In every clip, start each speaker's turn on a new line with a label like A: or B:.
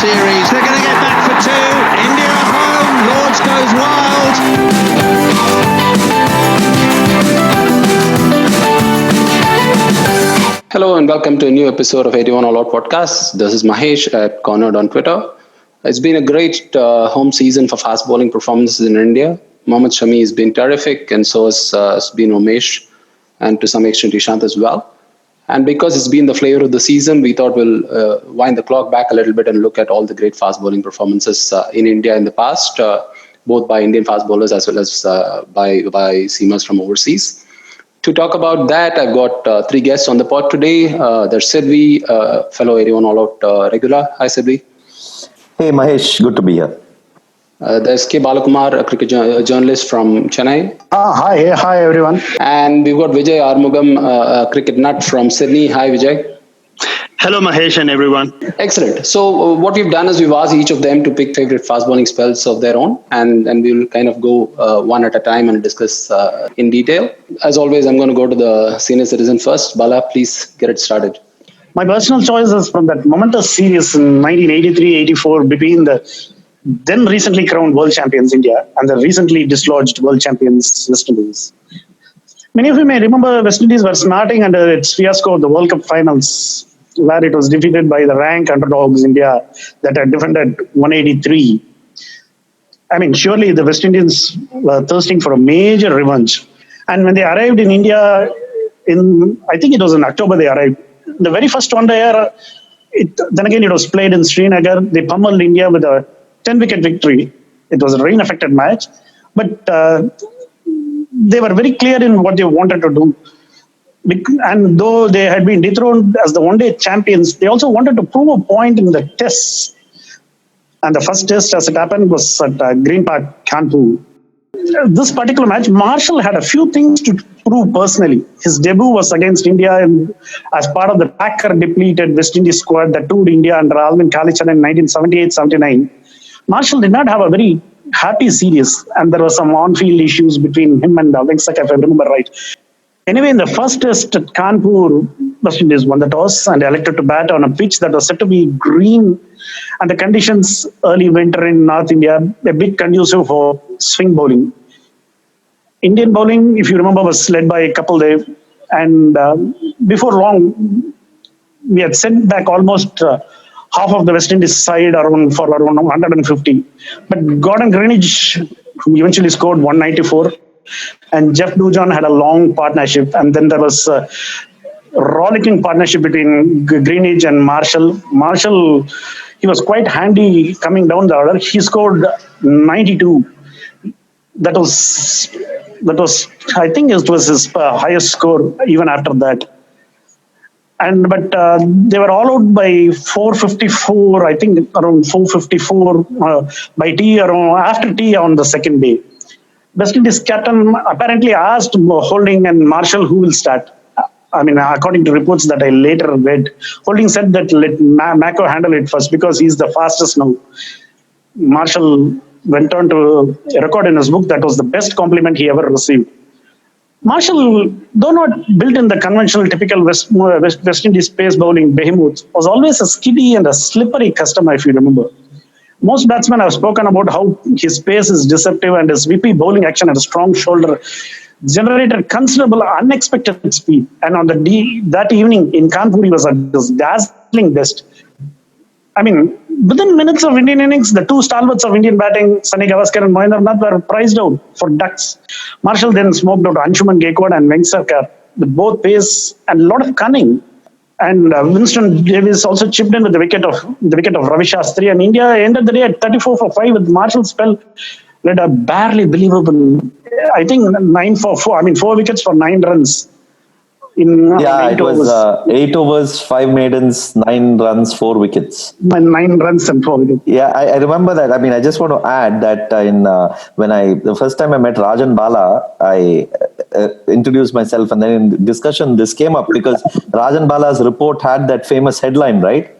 A: series. They're going to get back for two. India at home. Lords goes wild.
B: Hello and welcome to a new episode of 81 All Out Podcast. This is Mahesh at Cornered on Twitter. It's been a great home season for fast bowling performances in India. Mohammad Shami has been terrific, and so has been Umesh, and to some extent Ishant as well. And because it's been the flavor of the season, we thought we'll wind the clock back a little bit and look at all the great fast bowling performances in India in the past, both by Indian fast bowlers as well as by seamers from overseas. To talk about that, I've got three guests on the pod today. There's Sidvi, fellow 81 All Out regular. Hi, Sidvi.
C: Hey, Mahesh. Good to be here.
B: There's K. Balakumar, a cricket journalist from Chennai.
D: Hi, everyone.
B: And we've got Vijay Armugam, a cricket nut from Sydney. Hi, Vijay.
E: Hello, Mahesh and everyone.
B: Excellent. So what we've done is we've asked each of them to pick favorite fast bowling spells of their own, and we'll kind of go one at a time and discuss in detail. As always, I'm going to go to the senior citizen first. Bala, please get it started.
D: My personal choice is from that momentous series in 1983-84 between the then recently crowned world champions India and the recently dislodged world champions West Indies. Many of you may remember West Indies were smarting under its fiasco of the World Cup finals, where it was defeated by the rank underdogs India that had defended 183. I mean, surely the West Indians were thirsting for a major revenge. And when they arrived in India, I think it was in October they arrived, the very first one day, then again it was played in Srinagar. They pummeled India with a 10-wicket victory. It was a rain-affected match, but they were very clear in what they wanted to do. And though they had been dethroned as the one-day champions, they also wanted to prove a point in the tests. And the first test, as it happened, was at Green Park, Kanpur. This particular match, Marshall had a few things to prove personally. His debut was against India as part of the Packer-depleted West Indies squad that toured India under Alvin Kalichan in 1978-79. Marshall did not have a very happy series, and there were some on-field issues between him and Venksak, if I remember right. Anyway, in the first test at Kanpur, West Indies won the toss and elected to bat on a pitch that was said to be green, and the conditions early winter in North India a bit conducive for swing bowling. Indian bowling, if you remember, was led by Kapil Dev, and before long, we had sent back almost half of the West Indies side for around 150. But Gordon Greenidge, who eventually scored 194, and Jeff Dujon had a long partnership. And then there was a rollicking partnership between Greenidge and Marshall. Marshall, he was quite handy coming down the order. He scored 92. That was, I think it was his highest score even after that. But they were all out by 454, I think around 454 by tea, after tea on the second day. West Indies captain apparently asked Holding and Marshall who will start. I mean, according to reports that I later read, Holding said that let Mako handle it first because he's the fastest now. Marshall went on to record in his book that was the best compliment he ever received. Marshall, though not built in the conventional typical West Indies pace bowling behemoth, was always a skiddy and a slippery customer, if you remember. Most batsmen have spoken about how his pace is deceptive and his whippy bowling action at a strong shoulder generated considerable unexpected speed. And on that evening in Kanpur, he was at his dazzling best. I mean, within minutes of Indian innings, the two stalwarts of Indian batting, Sunny Gavaskar and Mohinder Nath, were priced out for ducks. Marshall then smoked out Anshuman Gaikwad and Venksak with both pace and a lot of cunning. And Winston Davis also chipped in with the wicket of Ravi Shastri, and India ended the day at 34 for 5 with Marshall's spell led a barely believable, I think 4 wickets for 9 runs.
C: It was 8 overs, 5 maidens, 9 runs, 4 wickets.
D: 9 runs and 4 wickets.
C: Yeah, I remember that. I mean, I just want to add that the first time I met Rajan Bala, I introduced myself, and then in discussion this came up because Rajan Bala's report had that famous headline, right?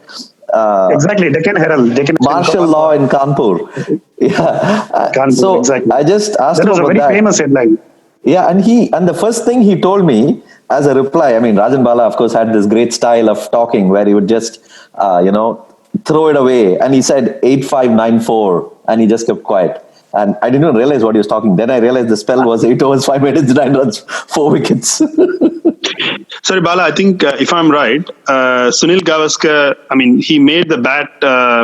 D: Exactly, Deccan Herald.
C: Martial law in Kanpur. Yeah.
D: Kanpur,
C: so
D: exactly.
C: I just asked him about that.
D: That was a very famous headline.
C: Yeah, and the first thing he told me as a reply, I mean, Rajan Bala, of course, had this great style of talking where he would just, throw it away. And he said 8-5-9-4, and he just kept quiet. And I didn't even realize what he was talking. Then I realized the spell was 8 overs, 5 minutes, 9 runs, 4 wickets.
E: Sorry, Bala, I think if I'm right, Sunil Gavaskar, he made the bat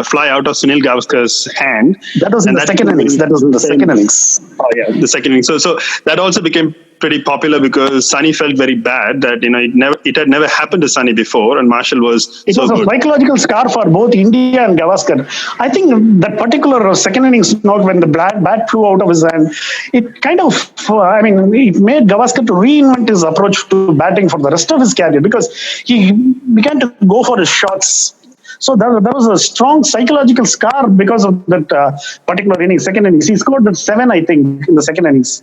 E: fly out of Sunil Gavaskar's hand.
D: That was in the second innings.
E: Oh, yeah, the second innings. So that also became pretty popular because Sunny felt very bad that it had never happened to Sunny before, and Marshall was
D: It
E: so
D: was a
E: good.
D: psychological scar for both India and Gavaskar. I think that particular second innings knock when the bat flew out of his hand, it kind of, it made Gavaskar to reinvent his approach to batting for the rest of his career because he began to go for his shots. So there was a strong psychological scar because of that particular innings, second innings. He scored 7, I think, in the second innings.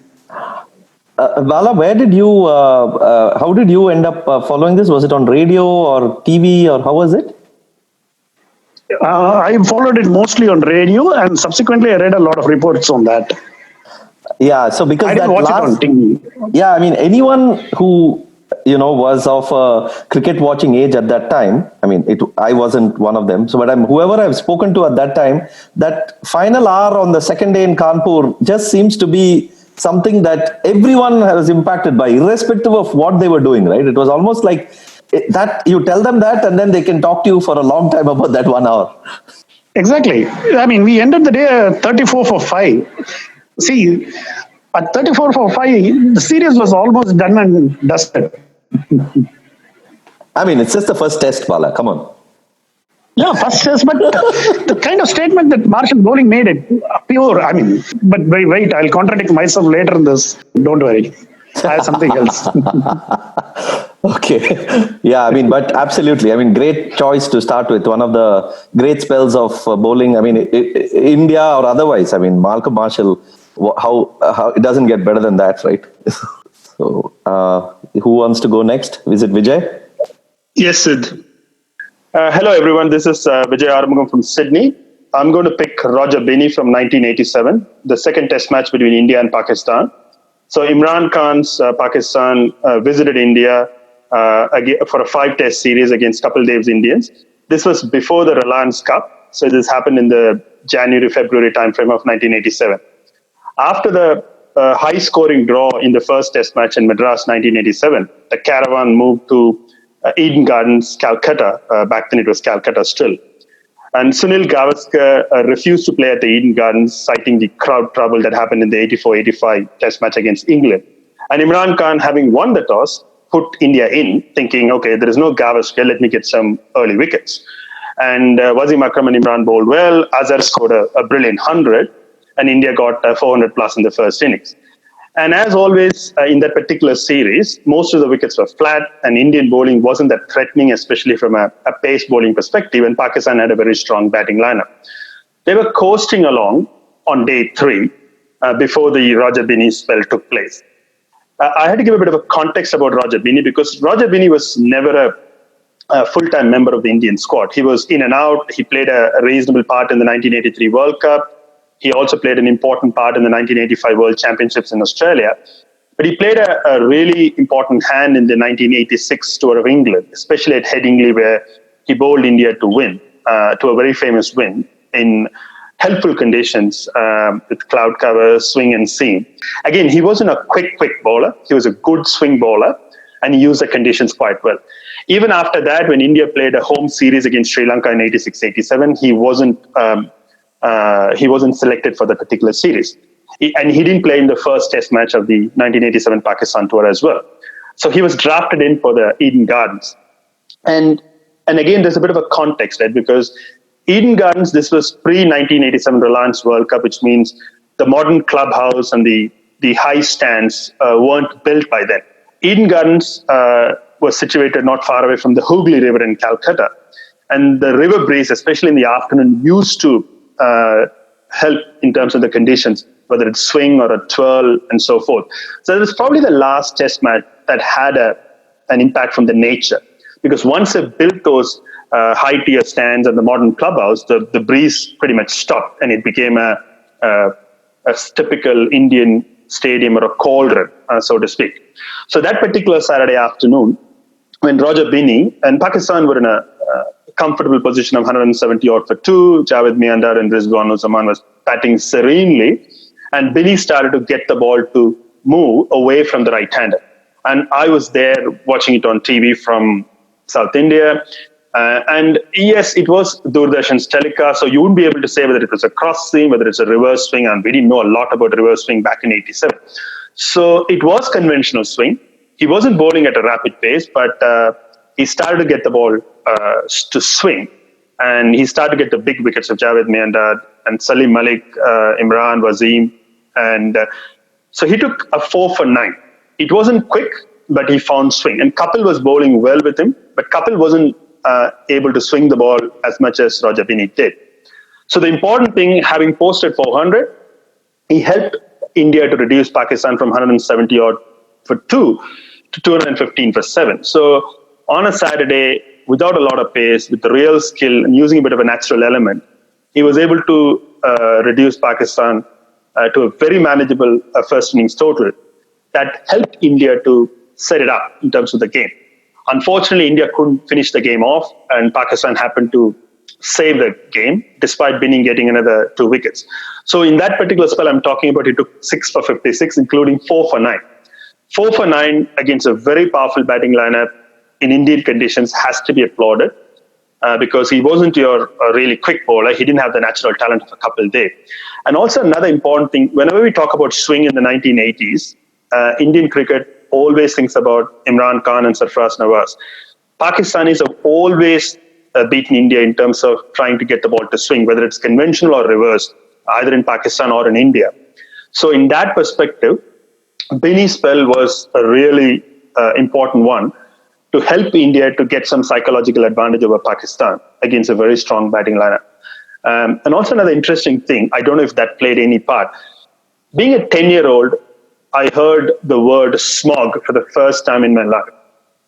C: Bala, how did you end up following this? Was it on radio or TV, or how was it?
D: I followed it mostly on radio, and subsequently I read a lot of reports on that.
C: Yeah, so because
D: I didn't watch it on TV.
C: Yeah, anyone who was of a cricket watching age at that time. I wasn't one of them. So, but whoever I've spoken to at that time, that final hour on the second day in Kanpur just seems to be something that everyone was impacted by, irrespective of what they were doing, right? It was almost like that you tell them that, and then they can talk to you for a long time about that 1 hour.
D: Exactly. We ended the day 34 for 5. See, at 34 for 5, the series was almost done and dusted.
C: It's just the first test, Bala. Come on.
D: Yeah, first test, but the kind of statement that Marshall bowling made it pure. But wait, I'll contradict myself later in this. Don't worry. I have something else.
C: Okay. Yeah, but absolutely. Great choice to start with. One of the great spells of bowling. India or otherwise. Malcolm Marshall, how it doesn't get better than that, right? So, who wants to go next? Is it Vijay?
E: Yes, Sid. Hello, everyone. This is Vijay Arumugam from Sydney. I'm going to pick Roger Binny from 1987, the second test match between India and Pakistan. So Imran Khan's Pakistan visited India for a 5-test series against Kapil Dev's Indians. This was before the Reliance Cup. So this happened in the January-February timeframe of 1987. After the high-scoring draw in the first test match in Madras 1987, the caravan moved to Eden Gardens, Calcutta. Back then it was Calcutta still. And Sunil Gavaskar refused to play at the Eden Gardens, citing the crowd trouble that happened in the 84-85 test match against England. And Imran Khan, having won the toss, put India in, thinking, okay, there is no Gavaskar, let me get some early wickets. And Wasim Akram and Imran bowled well. Azhar scored a brilliant 100, and India got 400 plus in the first innings. And as always, in that particular series, most of the wickets were flat, and Indian bowling wasn't that threatening, especially from a pace bowling perspective, and Pakistan had a very strong batting lineup. They were coasting along on day 3 before the Roger Binny spell took place. I had to give a bit of a context about Roger Binny because Roger Binny was never a full-time member of the Indian squad. He was in and out. He played a reasonable part in the 1983 World Cup. He also played an important part in the 1985 World Championships in Australia. But he played a really important hand in the 1986 Tour of England, especially at Headingley, where he bowled India to win, to a very famous win in helpful conditions with cloud cover, swing and seam. Again, he wasn't a quick bowler. He was a good swing bowler, and he used the conditions quite well. Even after that, when India played a home series against Sri Lanka in 86-87, he wasn't selected for the particular series. And he didn't play in the first test match of the 1987 Pakistan tour as well. So he was drafted in for the Eden Gardens. And again, there's a bit of a context, right? Because Eden Gardens, this was pre-1987 Reliance World Cup, which means the modern clubhouse and the high stands weren't built by then. Eden Gardens was situated not far away from the Hooghly River in Calcutta. And the river breeze, especially in the afternoon, used to help in terms of the conditions, whether it's swing or a twirl and so forth. So it was probably the last test match that had an impact from the nature. Because once they built those high-tier stands and the modern clubhouse, the breeze pretty much stopped and it became a typical Indian stadium or a cauldron, so to speak. So that particular Saturday afternoon, when Roger Binny and Pakistan were in a comfortable position of 170 odd for two. Javed Miandar and Rizwan Zaman was batting serenely, and Binny started to get the ball to move away from the right-hander. And I was there watching it on TV from South India. And yes, it was Doordarshan's telecast, so you wouldn't be able to say whether it was a cross swing, whether it's a reverse swing, and we didn't know a lot about reverse swing back in 87. So it was conventional swing. He wasn't bowling at a rapid pace, but he started to get the ball to swing. And he started to get the big wickets of Javed Miandad and Salim Malik, Imran, Wazeem. And so he took a 4 for 9. It wasn't quick, but he found swing. And Kapil was bowling well with him, but Kapil wasn't able to swing the ball as much as Roger Binny did. So the important thing, having posted 400, he helped India to reduce Pakistan from 170 odd for 2 to 215 for 7. So on a Saturday, without a lot of pace, with the real skill and using a bit of a natural element, he was able to reduce Pakistan to a very manageable first innings total that helped India to set it up in terms of the game. Unfortunately, India couldn't finish the game off, and Pakistan happened to save the game, despite Binny getting another 2 wickets. So in that particular spell I'm talking about, he took 6 for 56, including 4 for 9. 4 for 9 against a very powerful batting lineup in Indian conditions has to be applauded because he wasn't your really quick bowler. He didn't have the natural talent of a Kapil Dev. And also another important thing, whenever we talk about swing in the 1980s, Indian cricket always thinks about Imran Khan and Sarfraz Nawaz. Pakistanis have always beaten India in terms of trying to get the ball to swing, whether it's conventional or reverse, either in Pakistan or in India. So in that perspective, Binny's spell was a really important one to help India to get some psychological advantage over Pakistan against a very strong batting lineup. And also another interesting thing, I don't know if that played any part. Being a 10-year-old, I heard the word smog for the first time in my life.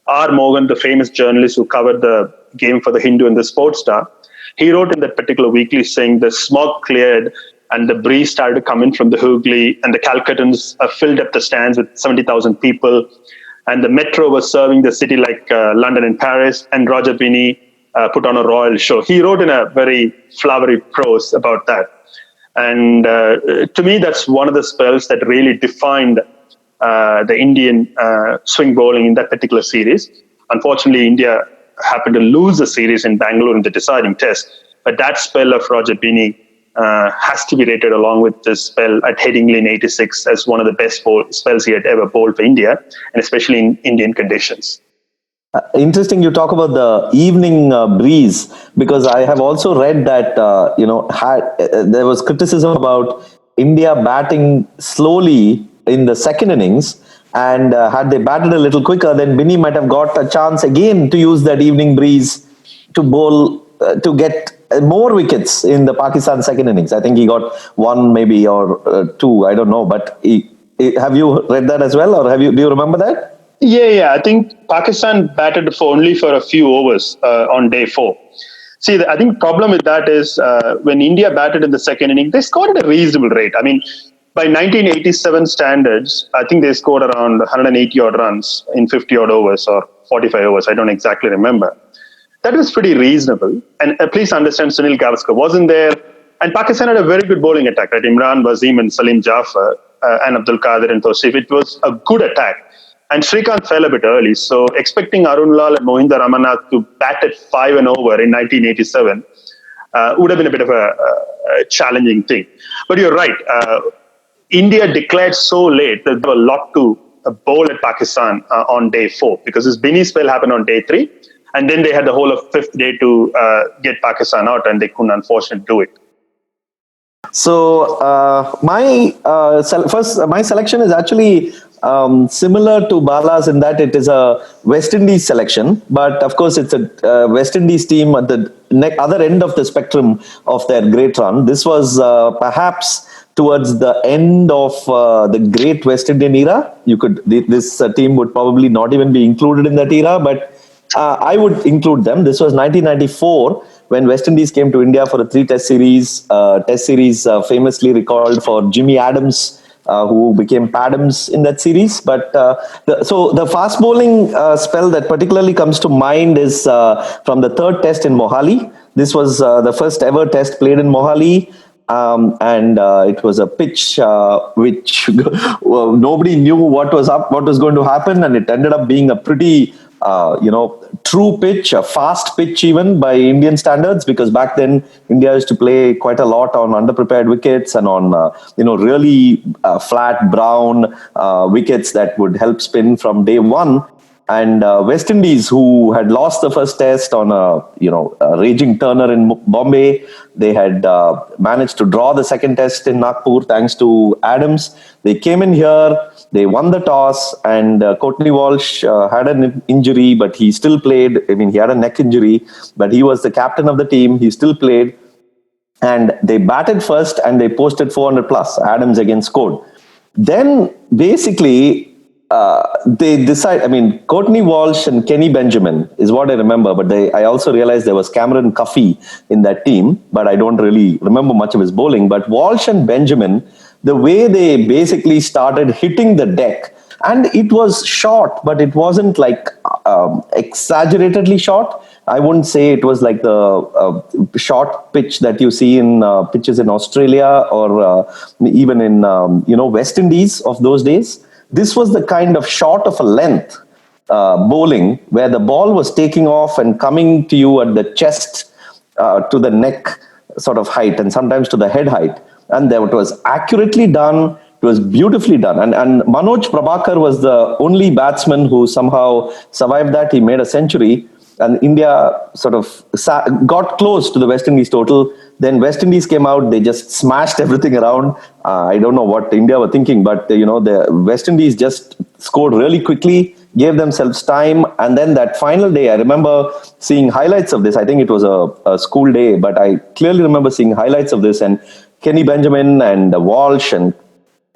E: R. Morgan, the famous journalist who covered the game for the Hindu and the Sports Star, he wrote in that particular weekly saying the smog cleared and the breeze started to come in from the Hooghly and the Calcuttans filled up the stands with 70,000 people. And the metro was serving the city like London and Paris, and Roger Binny put on a royal show. He wrote in a very flowery prose about that. And to me, that's one of the spells that really defined the Indian swing bowling in that particular series. Unfortunately, India happened to lose the series in Bangalore in the deciding test. But that spell of Roger Binny has to be rated along with this spell at Headingley in 86 as one of the best spells he had ever bowled for India, and especially in Indian conditions.
C: Interesting you talk about the evening breeze, because I have also read that there was criticism about India batting slowly in the second innings, and had they batted a little quicker, then Binny might have got a chance again to use that evening breeze to bowl to get more wickets in the Pakistan second innings. I think he got 1 maybe or 2, I don't know, but have you read that as well, or do you remember that?
E: Yeah. I think Pakistan batted only for a few overs on day 4. See, I think the problem with that is when India batted in the second inning, they scored at a reasonable rate. I mean, by 1987 standards, I think they scored around 180 odd runs in 50 odd overs or 45 overs. I don't exactly remember. That was pretty reasonable. And please understand, Sunil Gavaskar wasn't there. And Pakistan had a very good bowling attack, right? Imran, Wazeem and Salim Jafar and Abdul Qadir and Tosif. It was a good attack. And Srikanth fell a bit early. So expecting Arun Lal and Mohinder Ramanath to bat at 5 and over in 1987 would have been a bit of a challenging thing. But you're right. India declared so late that there was a lot to bowl at Pakistan on day 4, because this Binny spell happened on day 3. And then they had the whole of 5th day to get Pakistan out, and they couldn't unfortunately do it.
C: So my selection is actually similar to Bala's in that it is a West Indies selection, but of course it's a West Indies team at the other end of the spectrum of their great run. This was perhaps towards the end of the great West Indian era. This team would probably not even be included in that era, but I would include them. This was 1994 when West Indies came to India for a 3-test series. Test series famously recalled for Jimmy Adams' who became Padams in that series. But so the fast bowling spell that particularly comes to mind is from the third test in Mohali. This was the first ever test played in Mohali. And it was a pitch which nobody knew what was going to happen, and it ended up being a pretty true pitch, a fast pitch even by Indian standards, because back then India used to play quite a lot on underprepared wickets and on really flat brown wickets that would help spin from day one. And West Indies, who had lost the first test on a raging turner in Bombay, they had managed to draw the second test in Nagpur thanks to Adams. They came in here, they won the toss, and Courtney Walsh had an injury, but he still played. I mean, he had a neck injury, but he was the captain of the team. He still played. And they batted first and they posted 400 plus. Adams again scored. Then basically, they decide. I mean, Courtney Walsh and Kenny Benjamin is what I remember, but I also realized there was Cameron Cuffey in that team, but I don't really remember much of his bowling. But Walsh and Benjamin, the way they basically started hitting the deck, and it was short, but it wasn't like exaggerately short. I wouldn't say it was like the short pitch that you see in pitches in Australia or even in West Indies of those days. This was the kind of short of a length bowling where the ball was taking off and coming to you at the chest to the neck sort of height and sometimes to the head height. And it was accurately done. It was beautifully done. And Manoj Prabhakar was the only batsman who somehow survived that. He made a century. And India sort of got close to the West Indies total. Then West Indies came out. They just smashed everything around. I don't know what India were thinking, but the West Indies just scored really quickly, gave themselves time. And then that final day, I remember seeing highlights of this. I think it was a school day, but I clearly remember seeing highlights of this. And Kenny Benjamin and Walsh, and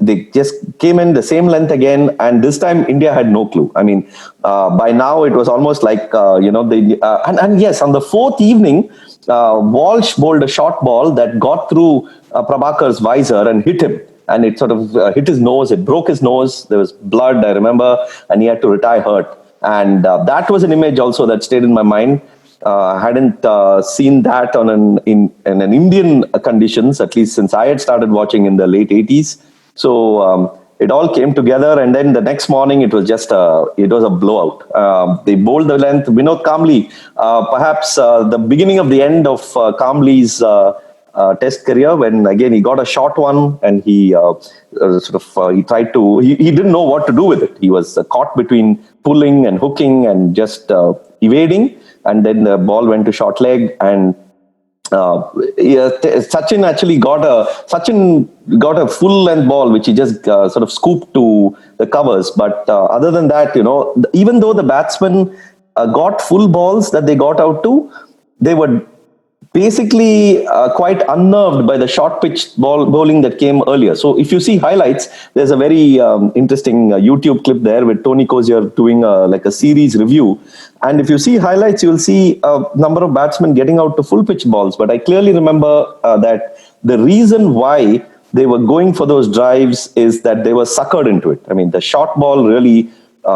C: they just came in the same length again, and this time India had no clue. I mean, by now it was almost like and yes, on the fourth evening, Walsh bowled a short ball that got through Prabhakar's visor and hit him, and it sort of hit his nose. It broke his nose. There was blood, I remember, and he had to retire hurt. And that was an image also that stayed in my mind. I hadn't seen that in an Indian conditions, at least since I had started watching in the late 80s. So it all came together, and then the next morning it was just it was a blowout. They bowled the length. Vinod Kamli, perhaps the beginning of the end of Kamli's test career, when again he got a short one and he he tried to he didn't know what to do with it. He was caught between pulling and hooking and just evading, and then the ball went to short leg and. Sachin actually got a full length ball which he just sort of scooped to the covers. But other than that, even though the batsmen got full balls that they got out to, they were basically quite unnerved by the short pitch bowling that came earlier. So if you see highlights, there's a very interesting YouTube clip there with Tony Cozier doing like a series review. And if you see highlights, you'll see a number of batsmen getting out to full pitch balls. But I clearly remember that the reason why they were going for those drives is that they were suckered into it. I mean, the short ball really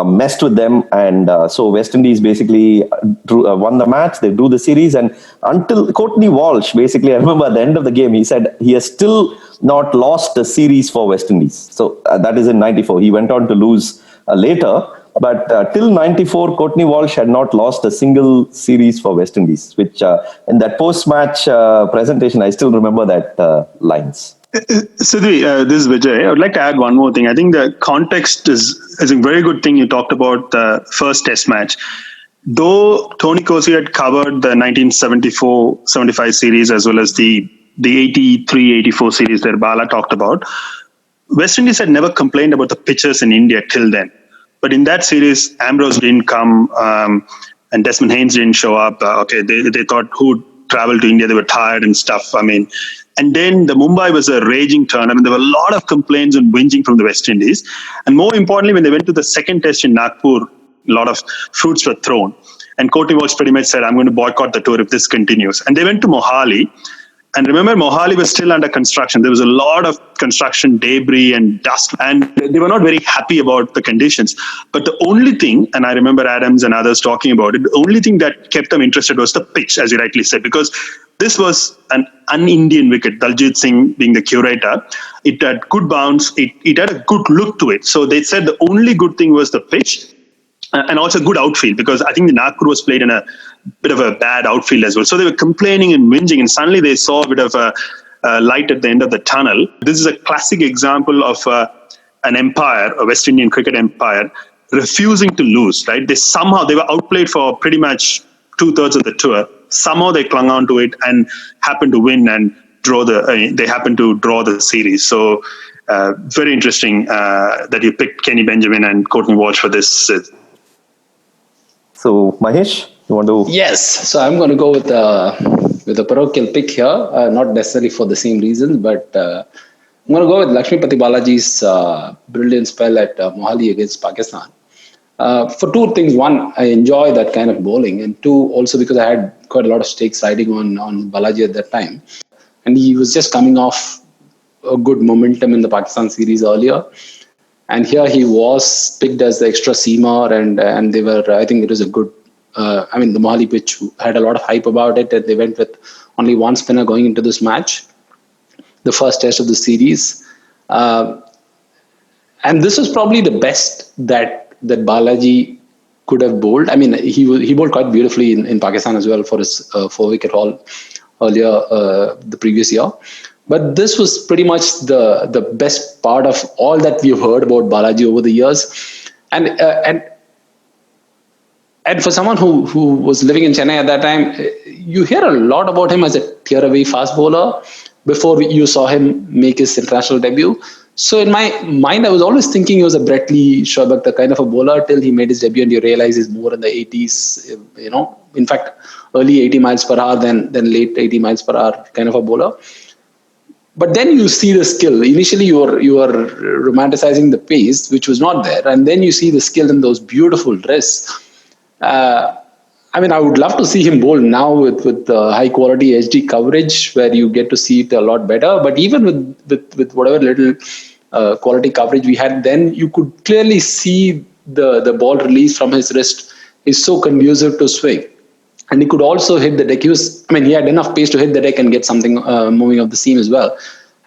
C: messed with them, and so West Indies basically won the match. They drew the series, and until Courtney Walsh, basically, I remember at the end of the game, he said he has still not lost a series for West Indies. So that is in '94. He went on to lose later, but till '94, Courtney Walsh had not lost a single series for West Indies, which in that post-match presentation, I still remember that lines.
E: Southee, this is Vijay. I would like to add one more thing. I think the context is a very good thing you talked about the first test match. Though Tony Cozier had covered the 1974-75 series as well as the 83-84 series that Bala talked about, West Indies had never complained about the pitches in India till then. But in that series, Ambrose didn't come and Desmond Haynes didn't show up. They thought who'd travel to India, they were tired and stuff. And then the Mumbai was a raging turner, and there were a lot of complaints and whinging from the West Indies. And more importantly, when they went to the second test in Nagpur, a lot of fruits were thrown. And Courtney Walsh pretty much said, I'm going to boycott the tour if this continues. And they went to Mohali. And remember, Mohali was still under construction. There was a lot of construction debris and dust, and they were not very happy about the conditions. But the only thing, and I remember Adams and others talking about it, the only thing that kept them interested was the pitch, as you rightly said, because this was an un-Indian wicket, Daljit Singh being the curator. It had good bounce. It had a good look to it. So they said the only good thing was the pitch. And also good outfield, because I think the Nagpur was played in a bit of a bad outfield as well. So they were complaining and whinging, and suddenly they saw a bit of a light at the end of the tunnel. This is a classic example of an empire, a West Indian cricket empire, refusing to lose, right? They were outplayed for pretty much 2/3 of the tour. Somehow they clung on to it and happened to win and they happened to draw the series. So very interesting that you picked Kenny Benjamin and Courtney Walsh for this.
C: So, Mahesh, you want to?
B: Yes. So I'm going to go with a parochial pick here, not necessarily for the same reasons, but I'm going to go with Lakshmipati Balaji's brilliant spell at Mohali against Pakistan. For two things. One, I enjoy that kind of bowling, and two, also because I had quite a lot of stakes riding on Balaji at that time. And he was just coming off a good momentum in the Pakistan series earlier. And here he was picked as the extra seamer, and they were, I think it was a good, the Mohali pitch had a lot of hype about it, and they went with only one spinner going into this match, the first test of the series. And this was probably the best that Balaji could have bowled. I mean, he bowled quite beautifully in Pakistan as well for his 4-wicket haul earlier the previous year. But this was pretty much the best part of all that we've heard about Balaji over the years. And for someone who was living in Chennai at that time, you hear a lot about him as a tear-away fast bowler before you saw him make his international debut. So in my mind, I was always thinking he was a Brett Lee, Shoaib Akhtar kind of a bowler till he made his debut, and you realize he's more in the 80s, in fact, early 80 miles per hour than late 80 miles per hour kind of a bowler. But then you see the skill. Initially, you are romanticizing the pace, which was not there, and then you see the skill in those beautiful wrists. I would love to see him bowl now with high quality HD coverage, where you get to see it a lot better. But even with whatever little quality coverage we had then, you could clearly see the ball release from his wrist is so conducive to swing. And he could also hit the deck. He had enough pace to hit the deck and get something moving up the seam as well.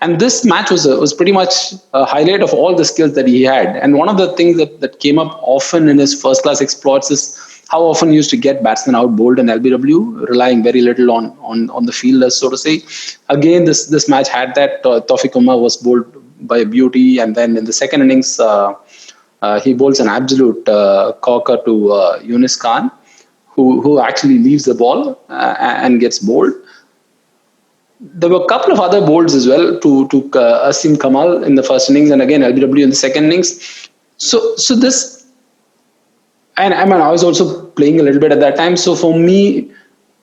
B: And this match was pretty much a highlight of all the skills that he had. And one of the things that came up often in his first-class exploits is how often he used to get batsmen out bowled in LBW, relying very little on the fielders, so to say. Again, this match had that. Tawfiq Umar was bowled by a beauty. And then in the second innings, he bowls an absolute corker to Yunus Khan, who actually leaves the ball and gets bowled. There were a couple of other bowls as well to Asim Kamal in the first innings, and again LBW in the second innings. So this, and I was also playing a little bit at that time. So for me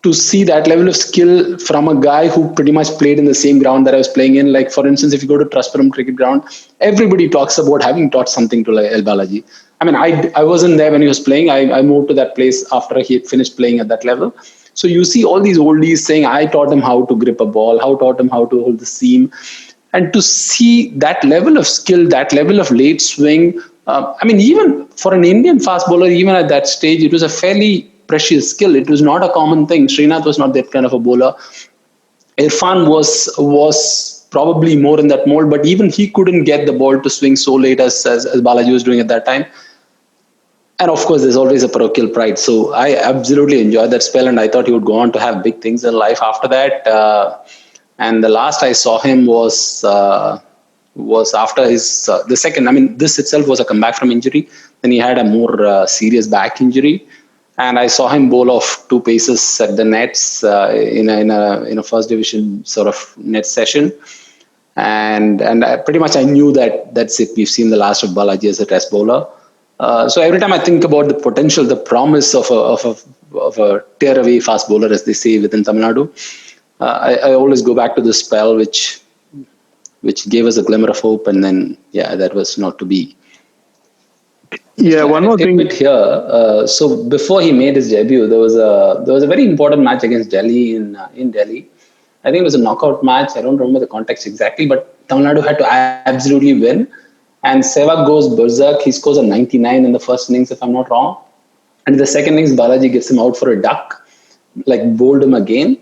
B: to see that level of skill from a guy who pretty much played in the same ground that I was playing in, like for instance, if you go to Trustpuram cricket ground, everybody talks about having taught something to El Balaji. I wasn't there when he was playing. I moved to that place after he had finished playing at that level. So you see all these oldies saying, I taught him how to grip a ball, taught him how to hold the seam. And to see that level of skill, that level of late swing, even for an Indian fast bowler, even at that stage, it was a fairly precious skill. It was not a common thing. Srinath was not that kind of a bowler. Irfan was probably more in that mold, but even he couldn't get the ball to swing so late as Balaji was doing at that time. And of course, there's always a parochial pride. So I absolutely enjoyed that spell, and I thought he would go on to have big things in life after that. And the last I saw him was after his the second. This itself was a comeback from injury. Then he had a more serious back injury, and I saw him bowl off 2 paces at the nets in a first division sort of net session. And pretty much I knew that that's it. We've seen the last of Balaji as a test bowler. So every time I think about the potential, the promise of a tear-away fast bowler, as they say within Tamil Nadu, I always go back to the spell which gave us a glimmer of hope, and then that was not to be.
E: Yeah, one more thing
B: here. So before he made his debut, there was a very important match against Delhi in Delhi. I think it was a knockout match. I don't remember the context exactly, but Tamil Nadu had to absolutely win. And Sehwag goes berserk. He scores a 99 in the first innings, if I'm not wrong. And in the second innings, Balaji gets him out for a duck, like bowled him again.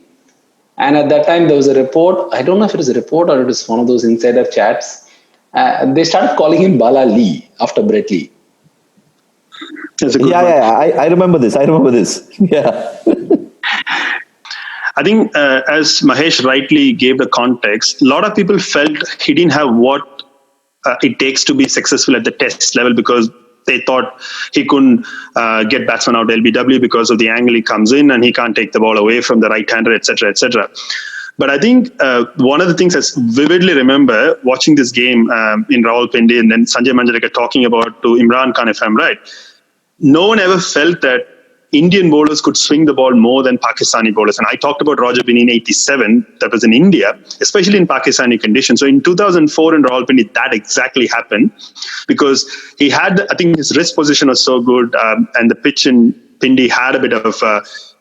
B: And at that time, there was a report. I don't know if it was a report or it was one of those insider chats. They started calling him Bala Lee after Brett Lee.
E: That's a good
C: Yeah,
E: one.
C: I remember this. Yeah.
E: I think as Mahesh rightly gave the context, a lot of people felt he didn't have what it takes to be successful at the test level because they thought he couldn't get batsman out LBW because of the angle he comes in and he can't take the ball away from the right-hander, etc., etc. But I think one of the things I vividly remember watching this game in Rawalpindi and then Sanjay Manjrekar talking about to Imran Khan, if I'm right, no one ever felt that Indian bowlers could swing the ball more than Pakistani bowlers. And I talked about Roger Binny in 87, that was in India, especially in Pakistani conditions. So in 2004 in Rawalpindi, that exactly happened because he had, I think his wrist position was so good and the pitch in Pindi had a bit of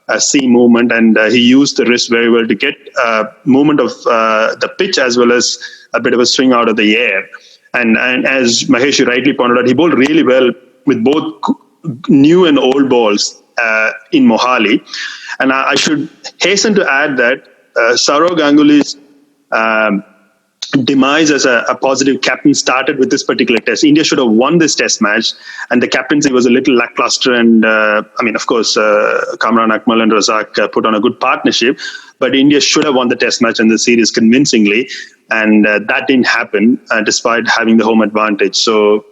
E: a seam movement and he used the wrist very well to get movement of the pitch as well as a bit of a swing out of the air. And as Mahesh rightly pointed out, he bowled really well with both new and old balls in Mohali. And I should hasten to add that Sourav Ganguly's demise as a positive captain started with this particular test. India should have won this test match, and the captaincy was a little lackluster. And of course, Kamran Akmal and Razak put on a good partnership, but India should have won the test match and the series convincingly, and that didn't happen despite having the home advantage. So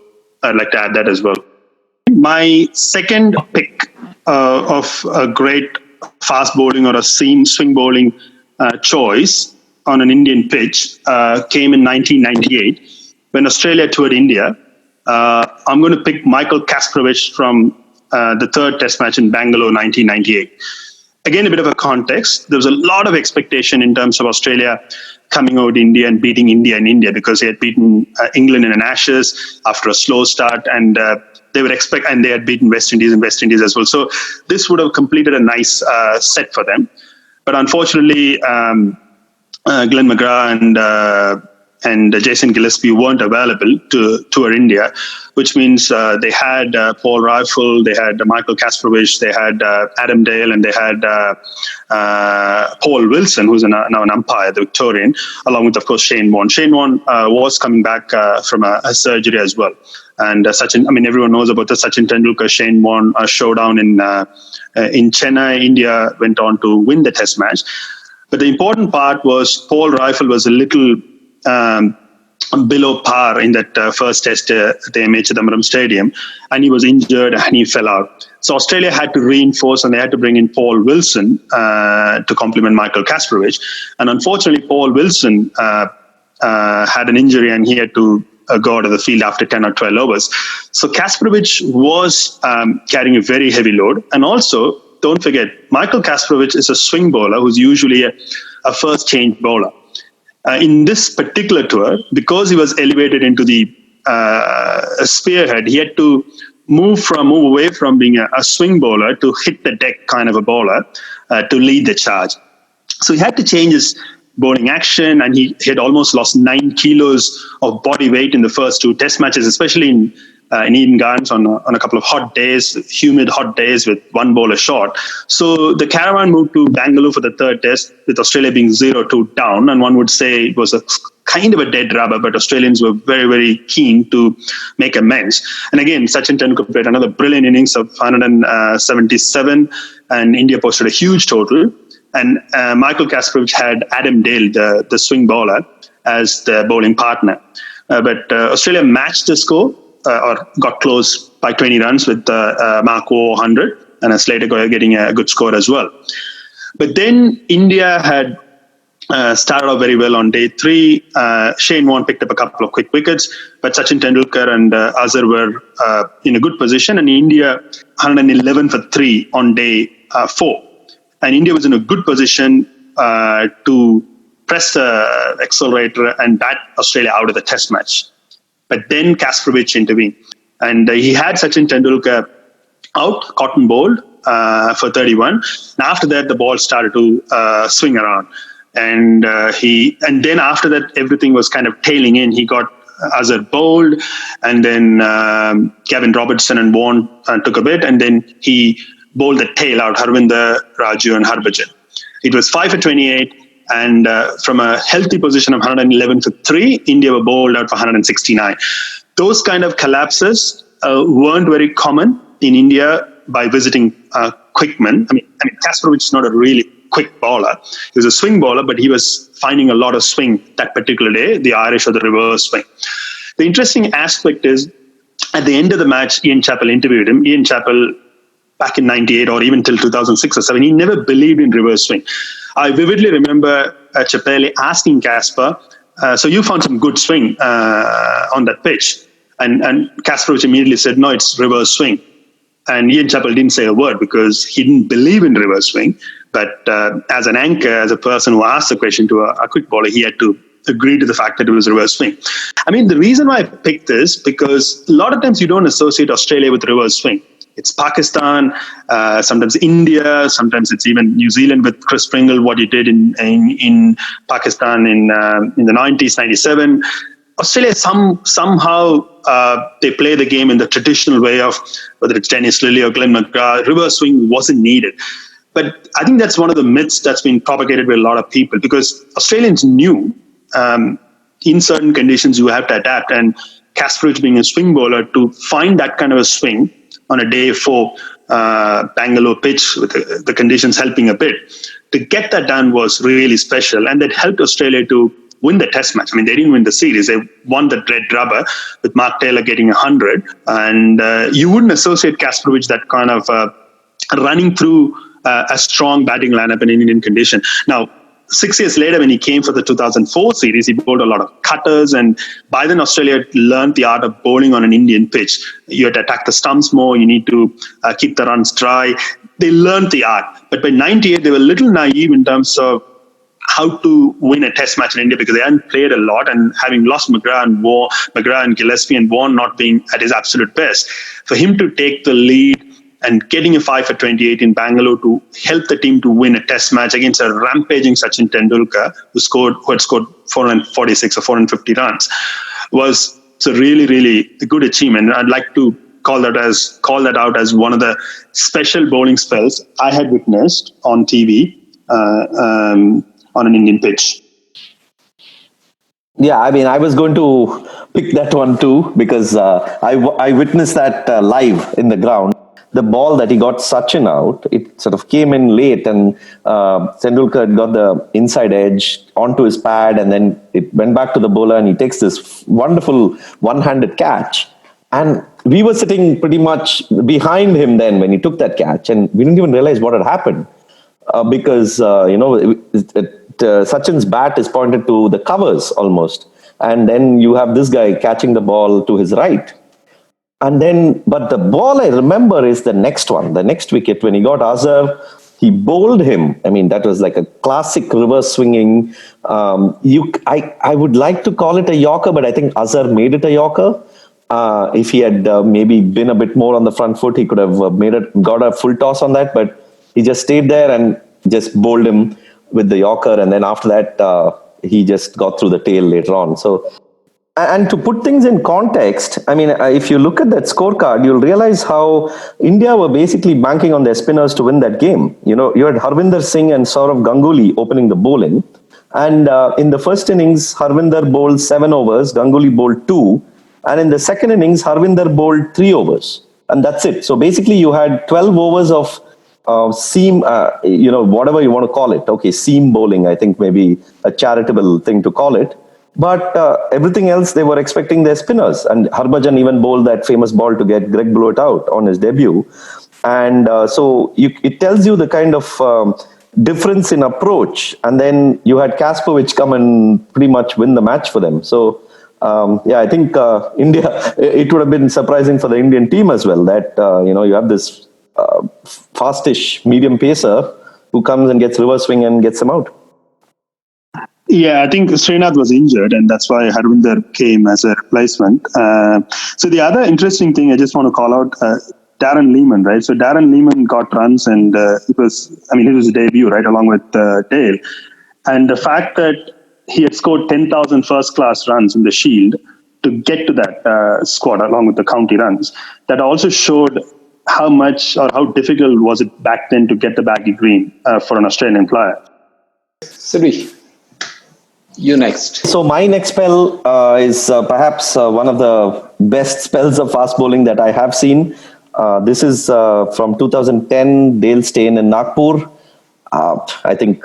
E: I'd like to add that as well. My second pick of a great fast bowling or a swing bowling choice on an Indian pitch came in 1998 when Australia toured India. I'm going to pick Michael Kasparovich from the third test match in Bangalore 1998. Again, a bit of a context. There was a lot of expectation in terms of Australia coming out India and beating India in India because they had beaten England in an Ashes after a slow start and they would expect, and they had beaten West Indies in West Indies as well. So this would have completed a nice set for them. But unfortunately, Glenn McGrath and Jason Gillespie weren't available to tour India, which means they had Paul Rifle, they had Michael Kasparovich, they had Adam Dale, and they had Paul Wilson, who's now an umpire, the Victorian, along with, of course, Shane Warne. Shane Warne was coming back from a surgery as well. And everyone knows about the Sachin Tendulkar Shane Warne showdown in Chennai. India went on to win the test match. But the important part was Paul Rifle was a little below par in that first test at the MH Chidambaram Stadium, and he was injured and he fell out. So Australia had to reinforce and they had to bring in Paul Wilson to complement Michael Kasparovich. And unfortunately, Paul Wilson had an injury and he had to go out of the field after 10 or 12 overs. So Kasparovich was carrying a very heavy load. And also, don't forget, Michael Kasparovich is a swing bowler who's usually a first change bowler. In this particular tour, because he was elevated into the spearhead, he had to move away from being a swing bowler to hit the deck kind of a bowler to lead the charge. So he had to change his bowling action, and he had almost lost 9 kilos of body weight in the first two test matches, especially in Eden Gardens on a couple of hot days, humid hot days with one bowler short. So the caravan moved to Bangalore for the third test, with Australia being 0-2 down. And one would say it was a kind of a dead rubber, but Australians were very, very keen to make amends. And again, Sachin Tendulkar played another brilliant innings of 177, and India posted a huge total. And Michael Kasparovich had Adam Dale, the swing bowler, as the bowling partner. But Australia matched the score, or got close by 20 runs with Mark 100 and Slater getting a good score as well. But then India had started off very well on day 3. Shane Warne picked up a couple of quick wickets, but Sachin Tendulkar and Azhar were in a good position, and India 111 for 3 on day 4. And India was in a good position to press the accelerator and bat Australia out of the test match. But then Kasparovich intervened, and he had Sachin Tendulkar out, cotton bowled for 31. And after that, the ball started to swing around. and then after that, everything was kind of tailing in. He got Azhar bowled, and then Gavin Robertson and Vaughan took a bit, and then he bowled the tail out, Harvinder, Raju, and Harbhajan. It was 5 for 28, and from a healthy position of 111 for 3, India were bowled out for 169. Those kind of collapses weren't very common in India by visiting quickmen. I mean, Kasparovich is not a really quick bowler. He was a swing bowler, but he was finding a lot of swing that particular day, the Irish or the reverse swing. The interesting aspect is, at the end of the match, Ian Chappell interviewed him. Ian Chappell, back in 98 or even till 2006 or 7, he never believed in reverse swing. I vividly remember Chappell asking Kasper, so you found some good swing on that pitch? And Kasparovich immediately said, no, it's reverse swing. And Ian Chappell didn't say a word because he didn't believe in reverse swing. But as an anchor, as a person who asked the question to a quick bowler, he had to agree to the fact that it was reverse swing. I mean, the reason why I picked this, because a lot of times you don't associate Australia with reverse swing. It's Pakistan, sometimes India, sometimes it's even New Zealand with Chris Pringle, what he did in Pakistan in the 90s, 97. Australia somehow they play the game in the traditional way of whether it's Dennis Lilly or Glenn McGrath. Reverse swing wasn't needed. But I think that's one of the myths that's been propagated by a lot of people, because Australians knew in certain conditions you have to adapt. And Kasparovich, being a swing bowler, to find that kind of a swing on a day for Bangalore pitch with the conditions helping a bit, to get that done was really special. And that helped Australia to win the test match. I mean, they didn't win the series. They won the red rubber with Mark Taylor getting 100. And you wouldn't associate Kasparovich that kind of running through a strong batting lineup in Indian condition. Now, 6 years later, when he came for the 2004 series, he bowled a lot of cutters. And by then, Australia learned the art of bowling on an Indian pitch. You had to attack the stumps more. You need to keep the runs dry. They learned the art. But by 98, they were a little naive in terms of how to win a test match in India, because they hadn't played a lot, and having lost McGrath and Gillespie, and Vaughan not being at his absolute best, for him to take the lead and getting a 5 for 28 in Bangalore to help the team to win a test match against a rampaging Sachin Tendulkar, who had scored 446 or 450 runs, was a really, really good achievement. I'd like to call that out as one of the special bowling spells I had witnessed on TV on an Indian pitch.
C: Yeah, I mean, I was going to pick that one too, because I witnessed that live in the ground. The ball that he got Sachin out, it sort of came in late, and Tendulkar got the inside edge onto his pad, and then it went back to the bowler, and he takes this wonderful one-handed catch. And we were sitting pretty much behind him then when he took that catch, and we didn't even realize what had happened because, Sachin's bat is pointed to the covers almost. And then you have this guy catching the ball to his right. And then, but the ball I remember is the next one, the next wicket, when he got Azhar, he bowled him. I mean, that was like a classic reverse swinging. I would like to call it a Yorker, but I think Azhar made it a Yorker. If he had maybe been a bit more on the front foot, he could have got a full toss on that, but he just stayed there and just bowled him with the Yorker. And then after that, he just got through the tail later on. So, and to put things in context, I mean, if you look at that scorecard, you'll realize how India were basically banking on their spinners to win that game. You know, you had Harvinder Singh and Saurav Ganguly opening the bowling. And in the first innings, Harvinder bowled 7 overs, Ganguly bowled 2. And in the second innings, Harvinder bowled 3 overs. And that's it. So basically, you had 12 overs of seam, whatever you want to call it. Okay, seam bowling, I think maybe a charitable thing to call it. But everything else, they were expecting their spinners. And Harbhajan even bowled that famous ball to get Greg Blewett out on his debut. And so it tells you the kind of difference in approach. And then you had Kasparovich come and pretty much win the match for them. So, I think India, it would have been surprising for the Indian team as well that, you have this fastish medium pacer who comes and gets reverse swing and gets them out.
E: Yeah, I think Srinath was injured, and that's why Harvinder came as a replacement. So the other interesting thing I just want to call out, Darren Lehman, right? So Darren Lehman got runs, and it was his debut, right, along with Dale. And the fact that he had scored 10,000 first-class runs in the Shield to get to that squad along with the county runs, that also showed how much or how difficult was it back then to get the baggy green for an Australian player.
B: Siddhi, you next.
C: So my next spell is perhaps one of the best spells of fast bowling that I have seen. This is from 2010, Dale Steyn in Nagpur. I think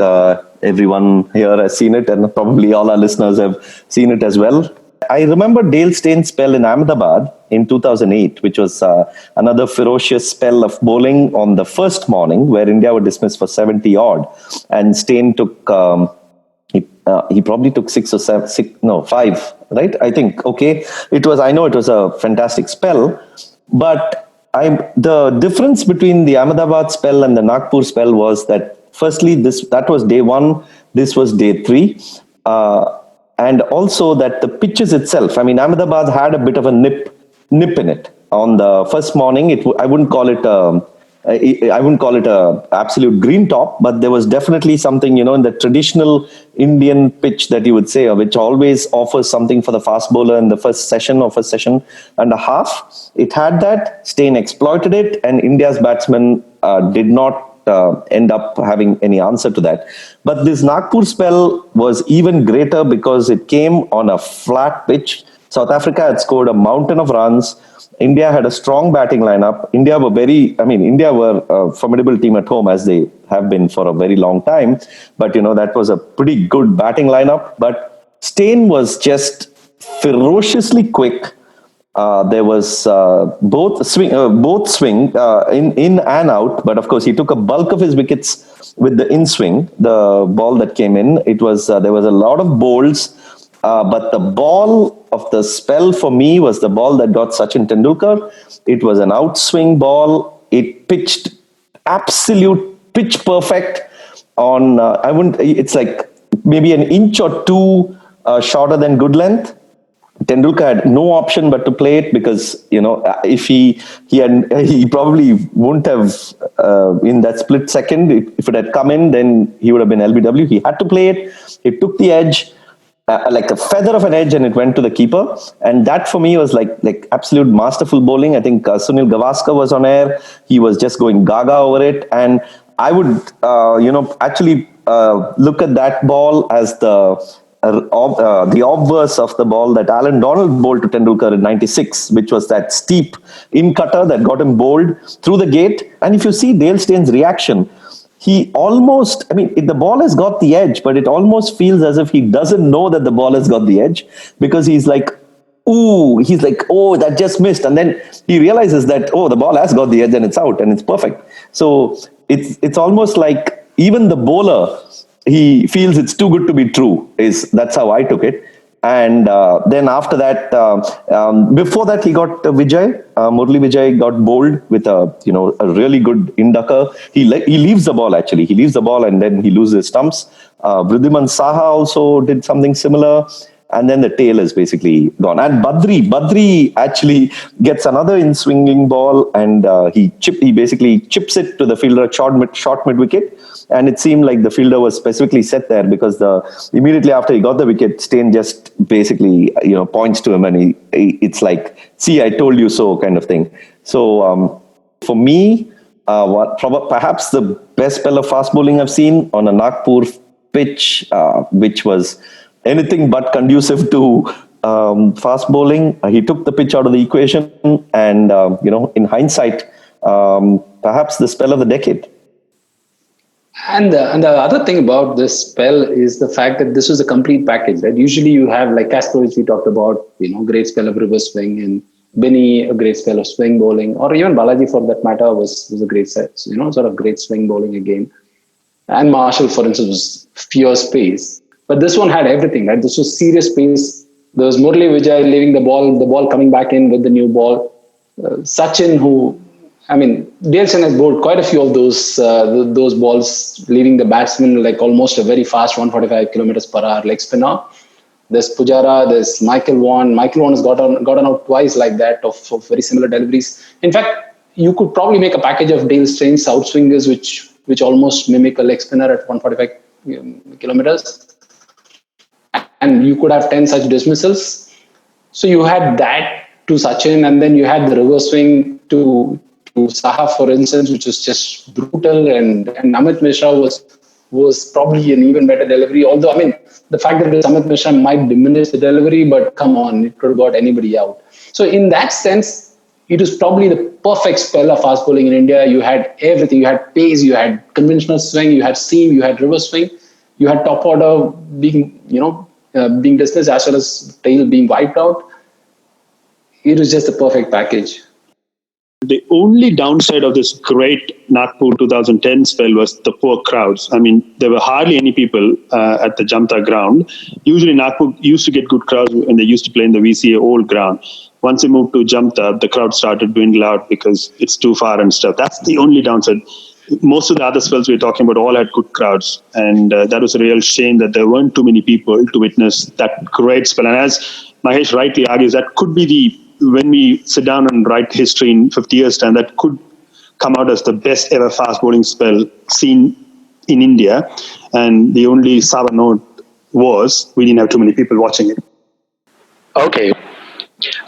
C: everyone here has seen it, and probably all our listeners have seen it as well. I remember Dale Steyn's spell in Ahmedabad in 2008, which was another ferocious spell of bowling on the first morning, where India were dismissed for 70 odd, and Steyn took he probably took 5, right? I think okay. I know it was a fantastic spell, but the difference between the Ahmedabad spell and the Nagpur spell was that firstly, that was day 1, this was day 3. And also that the pitches itself, I mean, Ahmedabad had a bit of a nip in it. On the first morning, I wouldn't call it a absolute green top, but there was definitely something, in the traditional Indian pitch that you would say, which always offers something for the fast bowler in the first session and a half. It had that. Steyn exploited it, and India's batsmen did not end up having any answer to that. But this Nagpur spell was even greater because it came on a flat pitch. South Africa had scored a mountain of runs. India had a strong batting lineup. India were a formidable team at home, as they have been for a very long time. But, that was a pretty good batting lineup. But Steyn was just ferociously quick. There was both swing in and out, but of course he took a bulk of his wickets with the in swing, the ball that came in. It was there was a lot of bowls, but the ball of the spell for me was the ball that got Sachin Tendulkar. It was an outswing ball. It pitched absolute pitch perfect on. It's like maybe an inch or two shorter than good length. Tendulkar had no option but to play it because, if he probably wouldn't have in that split second. If it had come in, then he would have been LBW. He had to play it. It took the edge, like a feather of an edge, and it went to the keeper. And that for me was like absolute masterful bowling. I think Sunil Gavaskar was on air. He was just going gaga over it. And I would, actually look at that ball as the obverse of the ball that Alan Donald bowled to Tendulkar in 96, which was that steep in cutter that got him bowled through the gate. And if you see Dale Steyn's reaction, he almost, the ball has got the edge, but it almost feels as if he doesn't know that the ball has got the edge, because he's like, oh, that just missed. And then he realizes that, the ball has got the edge and it's out and it's perfect. So it's almost like even the bowler, he feels it's too good to be true. That's how I took it. And then after that, before that, he got Vijay. Murli Vijay got bowled with a really good inducker. He leaves the ball actually. He leaves the ball and then he loses stumps. Vridhiman Saha also did something similar. And then the tail is basically gone. And Badri actually gets another in-swinging ball, and he basically chips it to the fielder short mid-wicket. And it seemed like the fielder was specifically set there because immediately after he got the wicket, Steyn just basically points to him, and it's like, see, I told you so kind of thing. So for me, perhaps the best spell of fast bowling I've seen on a Nagpur pitch, which was anything but conducive to fast bowling. He took the pitch out of the equation, and in hindsight, perhaps the spell of the decade.
B: And the other thing about this spell is the fact that this was a complete package, right? Usually you have, like Kasparov, we talked about, great spell of reverse swing, and Binny, a great spell of swing bowling, or even Balaji for that matter was a great set, sort of great swing bowling again. And Marshall, for instance, was fierce pace. But this one had everything, right? This was serious pace. There was Murli Vijay leaving the ball coming back in with the new ball. Sachin, Dale Steyn has bowled quite a few of those balls, leaving the batsman like almost a very fast 145 kilometers per hour leg spinner. There's Pujara, there's Michael Vaughan. Michael Vaughan has gotten out twice like that of very similar deliveries. In fact, you could probably make a package of Dale Steyn's outswingers, which almost mimic a leg spinner at 145 kilometers, and you could have 10 such dismissals. So you had that to Sachin, and then you had the reverse swing to Saha, for instance, which was just brutal, and Amit Mishra was probably an even better delivery. Although, I mean, the fact that Amit Mishra might diminish the delivery, but come on, it could have got anybody out. So in that sense, it was probably the perfect spell of fast bowling in India. You had everything. You had pace, you had conventional swing, you had seam, you had reverse swing, you had top order being dismissed as well as tail being wiped out. It was just the perfect package.
E: The only downside of this great Nagpur 2010 spell was the poor crowds. I mean, there were hardly any people at the Jamta ground. Usually Nagpur used to get good crowds when they used to play in the VCA old ground. Once they moved to Jamta, the crowd started to dwindle out because it's too far and stuff. That's the only downside. Most of the other spells we're talking about all had good crowds. And that was a real shame that there weren't too many people to witness that great spell. And as Mahesh rightly argues, that could be when we sit down and write history in 50 years' time, that could come out as the best ever fast bowling spell seen in India. And the only sour note was we didn't have too many people watching it.
D: Okay,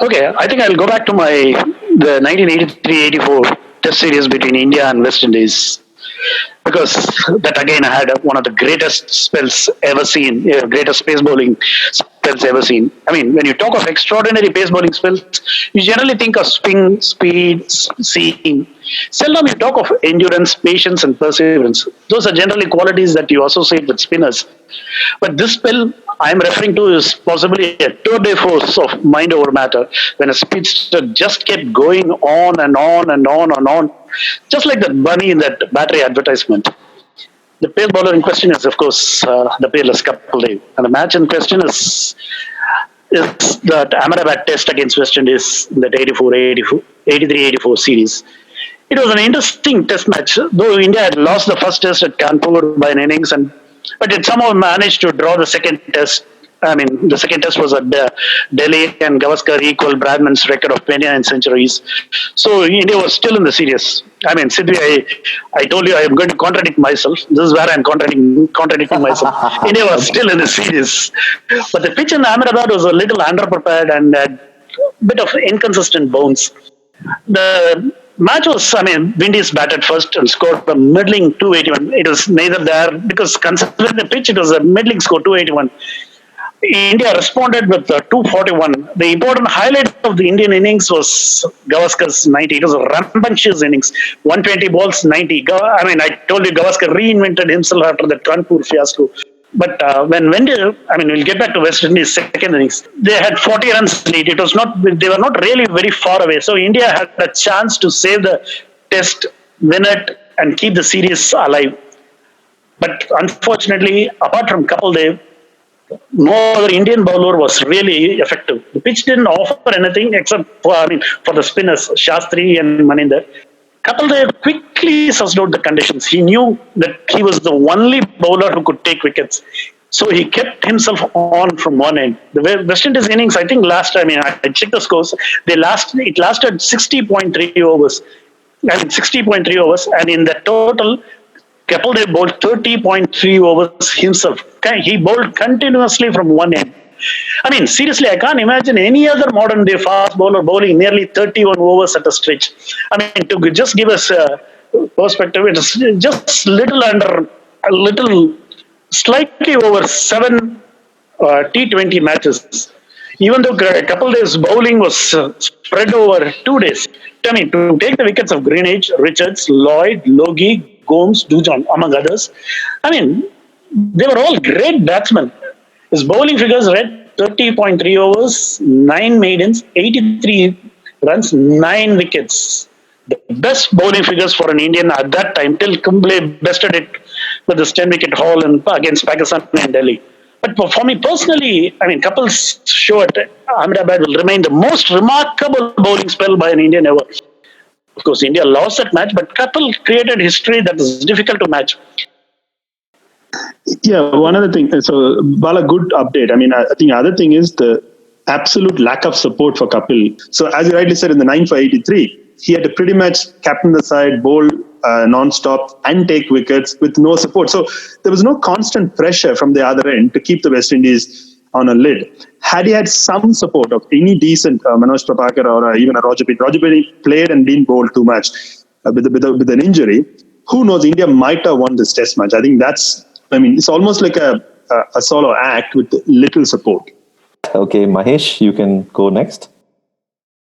D: I think I'll go back to the 1983-84 Test series between India and West Indies, because that again had one of the greatest spells ever seen, greatest pace bowling spells ever seen. I mean, when you talk of extraordinary pace bowling spells, you generally think of spin, speed, seam. Seldom you talk of endurance, patience, and perseverance. Those are generally qualities that you associate with spinners. But this spell I'm referring to is possibly a tour de force of mind over matter, when a speedster just kept going on and on and on and on, just like that bunny in that battery advertisement. The pace bowler in question is, of course, the peerless Kapil Dev. And the match in question is that Ahmedabad Test against West Indies in that 83-84 series. It was an interesting test match, though India had lost the first test at Kanpur by an innings, but it somehow managed to draw the second test. I mean, the second test was at Delhi, and Gavaskar equaled Bradman's record of 29 centuries. So India was still in the series. I mean, Sidhi, I told you I am going to contradict myself. This is where I am contradicting myself. India was still in the series. But the pitch in Ahmedabad was a little underprepared and had a bit of inconsistent bounce. The match was, Windies batted first and scored a middling 281. It was neither there, because considering the pitch, it was a middling score, 281. India responded with 241. The important highlight of the Indian innings was Gavaskar's 90. It was a rambunctious innings. 120 balls, 90. I told you Gavaskar reinvented himself after the Kanpur fiasco. But we'll get back to West Indies' second innings. They had 40 runs lead. They were not really very far away. So India had a chance to save the test, win it, and keep the series alive. But unfortunately, apart from Kapil Dev, no other Indian bowler was really effective. The pitch didn't offer anything except for the spinners, Shastri and Maninder. Kapil Dev quickly sussed out the conditions. He knew that he was the only bowler who could take wickets. So he kept himself on from one end. The West Indies innings, I think I checked the scores, it lasted 60.3 overs. 60.3 overs, and in the total, Kapil Dev bowled 30.3 overs himself. He bowled continuously from one end. Seriously, I can't imagine any other modern day fast bowler bowling nearly 31 overs at a stretch. To just give us a perspective, it's just slightly over 7 T20 matches. Even though Kapil Dev's bowling was spread over 2 days. To take the wickets of Greenidge, Richards, Lloyd, Logie, Gomes, Dujon, among others. They were all great batsmen. His bowling figures read 30.3 overs, 9 maidens, 83 runs, 9 wickets. The best bowling figures for an Indian at that time, till Kumble bested it with his 10-wicket haul against Pakistan and Delhi. But for me personally, Kapil's show at Ahmedabad will remain the most remarkable bowling spell by an Indian ever. Of course, India lost that match, but Kapil created history that is difficult to match.
E: Yeah, one other thing. So, Bala, good update. I think the other thing is the absolute lack of support for Kapil. So, as you rightly said, in the 9 for 83, he had to pretty much captain the side, bowl non-stop and take wickets with no support. So there was no constant pressure from the other end to keep the West Indies on a lid. Had he had some support of any decent Manoj Prabhakar or even a Roger Binny played and didn't bowl too much with an injury, who knows, India might have won this test match. I think it's almost like a solo act with little support.
C: Okay, Mahesh, you can go next.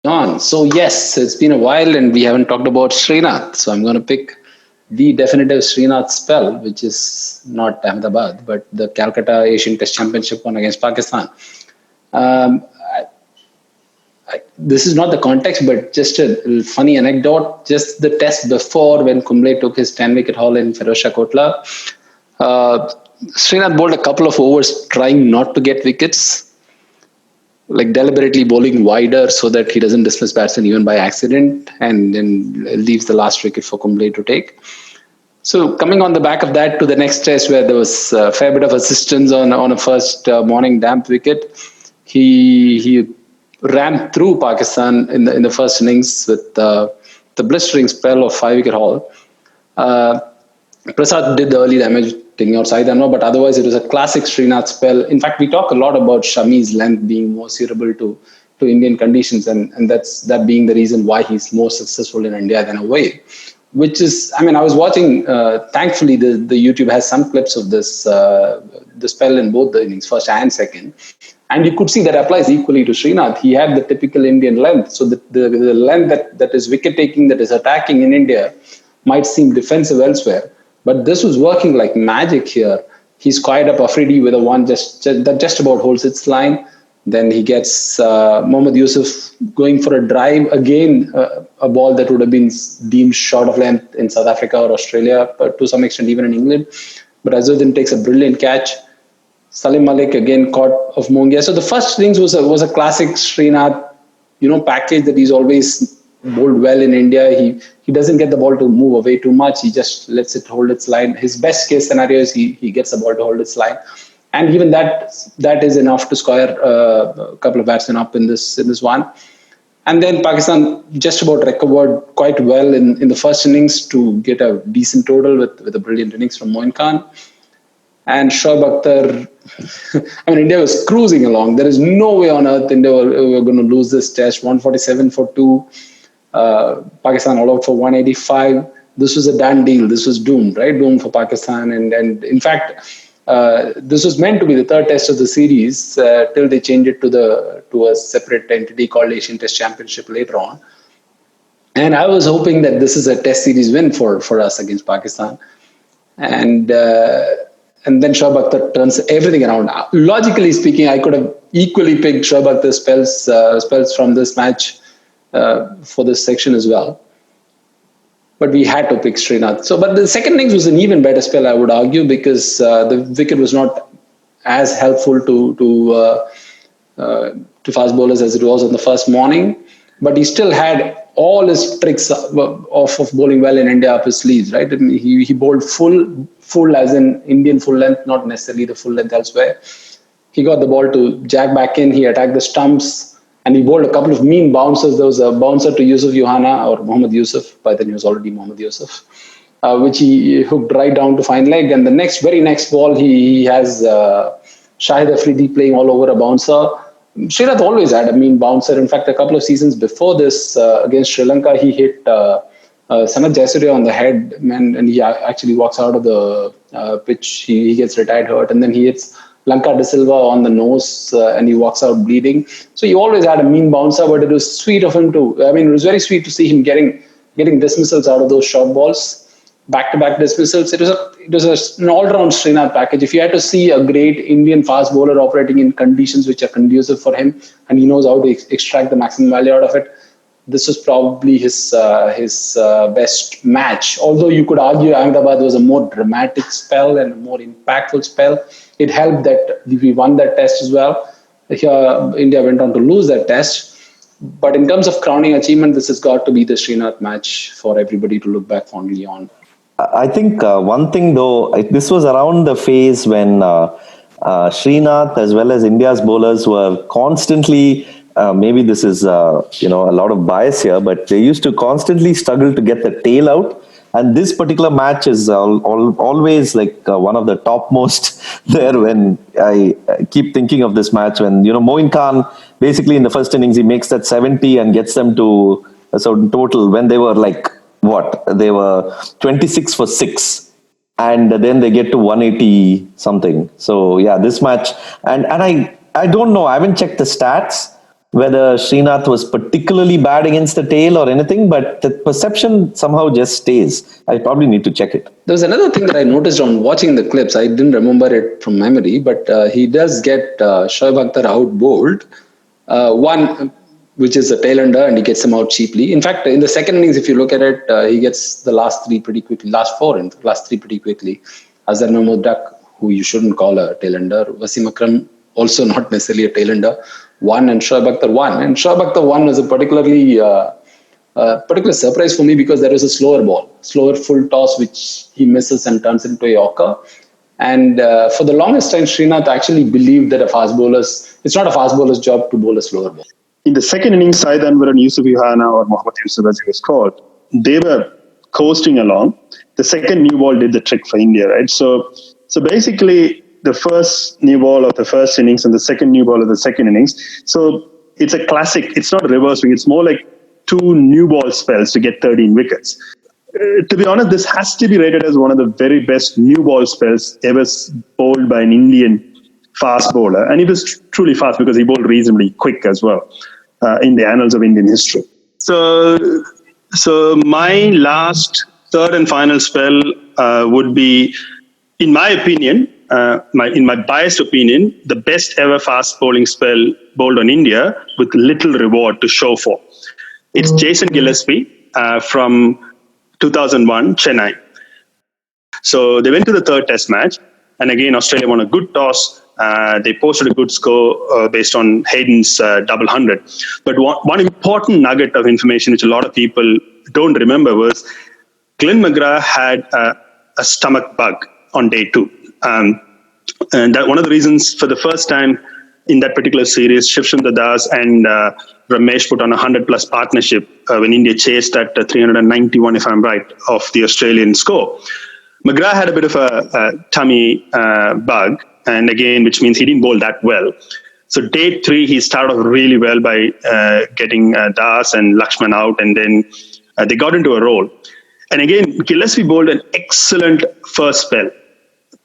B: So yes, it's been a while and we haven't talked about Srinath. So I'm going to pick the definitive Srinath spell, which is not Ahmedabad, but the Calcutta Asian Test Championship one against Pakistan. This is not the context, but just a funny anecdote. Just the test before, when Kumble took his 10-wicket haul in Firozshah Kotla, Srinath bowled a couple of overs trying not to get wickets, like deliberately bowling wider so that he doesn't dismiss batsmen even by accident, and then leaves the last wicket for Kumble to take. So coming on the back of that to the next test, where there was a fair bit of assistance on a first morning damp wicket, he ran through Pakistan in the first innings with the blistering spell of 5-wicket haul. Prasad did the early damage taking out Saeed Anwar, but otherwise it was a classic Srinath spell. In fact, we talk a lot about Shami's length being more suitable to Indian conditions, and that being the reason why he's more successful in India than away. Which is, I was watching, thankfully the YouTube has some clips of this, the spell in both the innings, first and second. And you could see that applies equally to Srinath. He had the typical Indian length. So the length that is wicket-taking, that is attacking in India, might seem defensive elsewhere. But this was working like magic here. He's quiet up Afridi with a one that just about holds its line. Then he gets Mohammad Yusuf going for a drive. Again, a ball that would have been deemed short of length in South Africa or Australia, but to some extent even in England. But Azharuddin takes a brilliant catch. Salim Malik again caught of Mongia. So the first innings was a classic Srinath, package that he's always bowled well in India. He doesn't get the ball to move away too much. He just lets it hold its line. His best case scenario is he gets the ball to hold its line. And even that is enough to square a couple of batsmen up in this one. And then Pakistan just about recovered quite well in the first innings to get a decent total with a brilliant innings from Moin Khan. And Shoaib Akhtar, India was cruising along. There is no way on earth India were going to lose this test. 147 for 2. Pakistan all out for 185. This was a done deal. This was doomed, right? Doomed for Pakistan. And in fact, this was meant to be the third test of the series till they changed it to a separate entity called Asian Test Championship later on. And I was hoping that this is a test series win for us against Pakistan. And then Shoaib Akhtar turns everything around. Logically speaking, I could have equally picked Shoaib Akhtar's spells from this match for this section as well. But we had to pick Srinath. But the second innings was an even better spell, I would argue, because the wicket was not as helpful to fast bowlers as it was on the first morning. But he still had all his tricks of bowling well in India up his sleeves, right? And he bowled full as in Indian full length, not necessarily the full length elsewhere. He got the ball to jack back in. He attacked the stumps. And he bowled a couple of mean bouncers. There was a bouncer to Yusuf Yohana or Mohammad Yusuf. By then he was already Mohammad Yusuf, which he hooked right down to fine leg. And the very next ball, he has Shahid Afridi playing all over a bouncer. Srinath always had a mean bouncer. In fact, a couple of seasons before this against Sri Lanka, he hit Sanath Jayasuriya on the head, and he actually walks out of the pitch. He gets retired hurt, and then he hits Lanka De Silva on the nose and he walks out bleeding. So he always had a mean bouncer, but it was sweet of him it was very sweet to see him getting dismissals out of those short balls, back-to-back dismissals. It was an all-round Srinath package. If you had to see a great Indian fast bowler operating in conditions which are conducive for him and he knows how to extract the maximum value out of it, this was probably his best match. Although you could argue Ahmedabad was a more dramatic spell and a more impactful spell. It helped that we won that test as well. Here, India went on to lose that test. But in terms of crowning achievement, this has got to be the Srinath match for everybody to look back fondly on.
C: I think one thing though, this was around the phase when Srinath as well as India's bowlers were constantly, maybe this is a lot of bias here, but they used to constantly struggle to get the tail out. And this particular match is always like one of the topmost there when I keep thinking of this match when, Moin Khan, basically in the first innings, he makes that 70 and gets them to a certain total when they were like, they were 26 for 6. And then they get to 180 something. So yeah, this match, and I don't know, I haven't checked the stats, whether Srinath was particularly bad against the tail or anything, but the perception somehow just stays. I probably need to check it.
B: There was another thing that I noticed on watching the clips. I didn't remember it from memory, but he does get Shoaib Akhtar out bowled. One, which is a tail-ender, and he gets him out cheaply. In fact, in the second innings, if you look at it, he gets the last three pretty quickly, last three pretty quickly. Azhar Mahmood Dak, who you shouldn't call a tail-ender. Wasim Akram, also not necessarily a tail-ender. 1 and Shoaib Akhtar 1. And Shoaib Akhtar 1 was a particular surprise for me because there was a slower full toss, which he misses and turns into a Yorker. And for the longest time, Srinath actually believed that it's not a fast bowler's job to bowl a slower ball.
E: In the second innings, Syed Anwar and Yusuf Yohana, or Mohammad Yusuf as he was called, they were coasting along. The second new ball did the trick for India, right? So basically, the first new ball of the first innings and the second new ball of the second innings. So it's a classic. It's not a reverse swing. It's more like 2 new ball spells to get 13 wickets. To be honest, this has to be rated as one of the very best new ball spells ever bowled by an Indian fast bowler. And he was truly fast because he bowled reasonably quick as well in the annals of Indian history. So my last third and final spell would be, in my opinion, in my biased opinion, the best ever fast bowling spell bowled on India with little reward to show for. It's Jason Gillespie from 2001, Chennai. So they went to the third test match, and again, Australia won a good toss. They posted a good score based on Hayden's double 100. But one important nugget of information which a lot of people don't remember was Glenn McGrath had a stomach bug on day 2. And that one of the reasons for the first time in that particular series, Shivchandra Das and Ramesh put on a 100-plus partnership when India chased at 391, if I'm right, of the Australian score. McGrath had a bit of a tummy bug, and again, which means he didn't bowl that well. So day 3, he started off really well by getting Das and Lakshman out, and then they got into a roll. And again, Gillespie bowled an excellent first spell,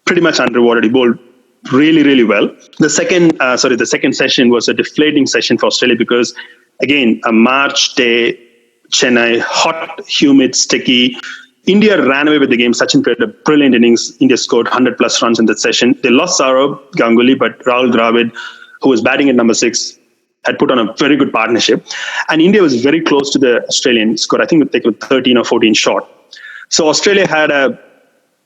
E: pretty much unrewarded. He bowled really, really well. The second session was a deflating session for Australia because, again, a March day, Chennai, hot, humid, sticky. India ran away with the game. Sachin played a brilliant innings. India scored 100-plus runs in that session. They lost Saurav Ganguly, but Rahul Dravid, who was batting at number 6, had put on a very good partnership. And India was very close to the Australian score. I think they were 13 or 14 short. So Australia had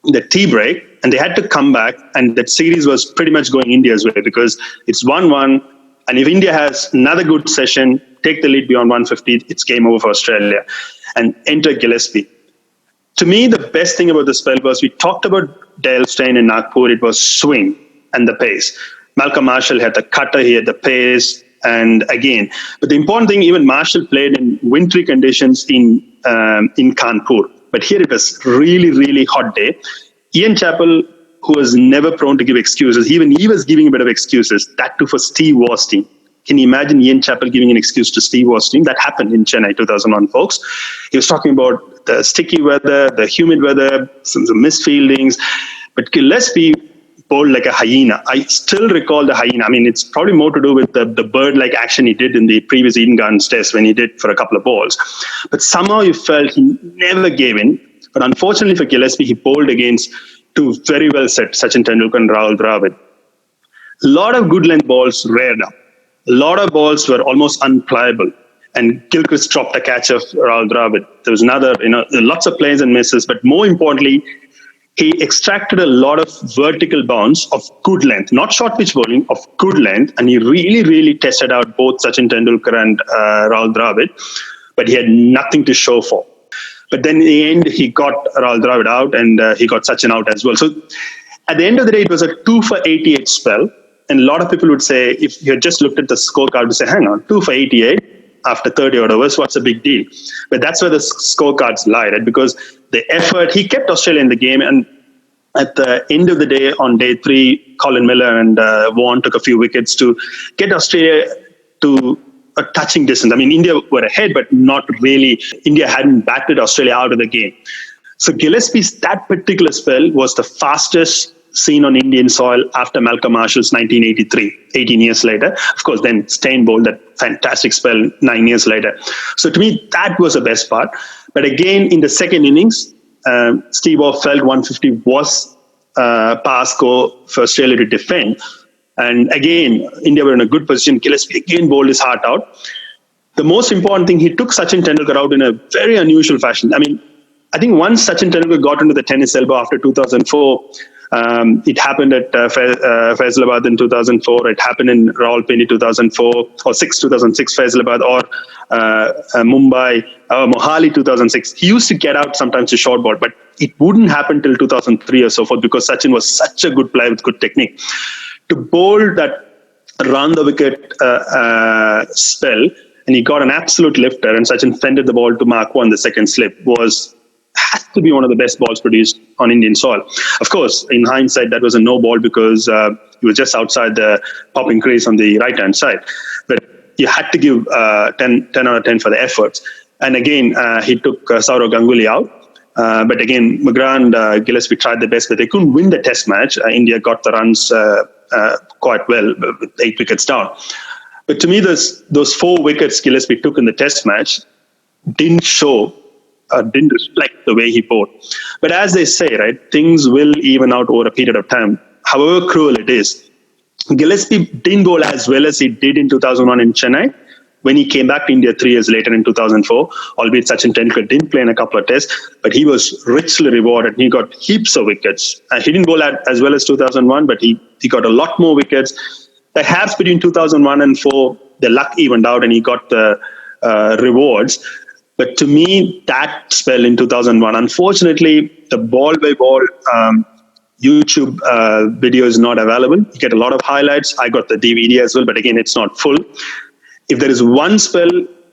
E: the tea break, and they had to come back, and that series was pretty much going India's way because it's 1-1, and if India has another good session, take the lead beyond 150, it's game over for Australia. And enter Gillespie. To me, the best thing about the spell was we talked about Dale Steyn in Nagpur. It was swing and the pace. Malcolm Marshall had the cutter, he had the pace, and again. But the important thing, even Marshall played in wintry conditions in Kanpur. But here it was really, really hot day. Ian Chappell, who was never prone to give excuses, even he was giving a bit of excuses. That too for Steve Waugh's team. Can you imagine Ian Chappell giving an excuse to Steve Waugh's team? That happened in Chennai 2001, folks. He was talking about the sticky weather, the humid weather, some misfieldings. But Gillespie bowled like a hyena. I still recall the hyena. I mean, it's probably more to do with the bird-like action he did in the previous Eden Gardens test when he did for a couple of balls. But somehow you felt he never gave in. But unfortunately for Gillespie, he bowled against 2 very well set Sachin Tendulkar and Rahul Dravid. A lot of good length balls reared up. A lot of balls were almost unplayable. And Gilchrist dropped a catch of Rahul Dravid. There was another, lots of plays and misses. But more importantly, he extracted a lot of vertical bounce of good length, not short pitch bowling, of good length. And he really, really tested out both Sachin Tendulkar and Rahul Dravid. But he had nothing to show for. But then in the end, he got Rahul Dravid out and he got Sachin out as well. So at the end of the day, it was a 2 for 88 spell. And a lot of people would say, if you had just looked at the scorecard, would say, hang on, 2 for 88 after 30 odd overs, what's the big deal? But that's where the scorecards lie, right? Because the effort. He kept Australia in the game, and at the end of the day, on day 3, Colin Miller and Vaughan took a few wickets to get Australia to a touching distance. I mean, India were ahead, but not really. India hadn't batted Australia out of the game. So Gillespie's, that particular spell was the fastest seen on Indian soil after Malcolm Marshall's 1983, 18 years later. Of course, then Steyn bowled that fantastic spell 9 years later. So to me, that was the best part. But again, in the second innings, Steve Waugh felt 150 was pass go for Australia to defend. And again, India were in a good position. Gillespie again bowled his heart out. The most important thing, he took Sachin Tendulkar out in a very unusual fashion. I mean, I think once Sachin Tendulkar got into the tennis elbow after 2004, it happened at Faisalabad in 2004. It happened in Rawalpindi 2004 or 2006 Faisalabad, or Mumbai, Mohali 2006. He used to get out sometimes to short ball, but it wouldn't happen till 2003 or so forth because Sachin was such a good player with good technique. To bowl that round the wicket spell, and he got an absolute lifter, and Sachin fended the ball to Mark 1, the second slip, has to be one of the best balls produced on Indian soil. Of course, in hindsight, that was a no ball because he was just outside the popping crease on the right-hand side. But you had to give 10 out of 10 for the efforts. And again, he took Saurav Ganguly out. But again, McGrath and Gillespie tried their best, but they couldn't win the test match. India got the runs quite well with 8 wickets down. But to me, those 4 wickets Gillespie took in the test match didn't reflect the way he bowled. But as they say, right, things will even out over a period of time, however cruel it is. Gillespie didn't bowl as well as he did in 2001 in Chennai when he came back to India 3 years later in 2004, albeit Sachin Tendulkar didn't play in a couple of tests, but he was richly rewarded. He got heaps of wickets. He didn't bowl as well as 2001, but he got a lot more wickets. Perhaps between 2001 and 4, the luck evened out and he got the rewards. But to me, that spell in 2001, unfortunately, the ball by ball YouTube video is not available. You get a lot of highlights. I got the DVD as well, but again, it's not full. If there is one spell,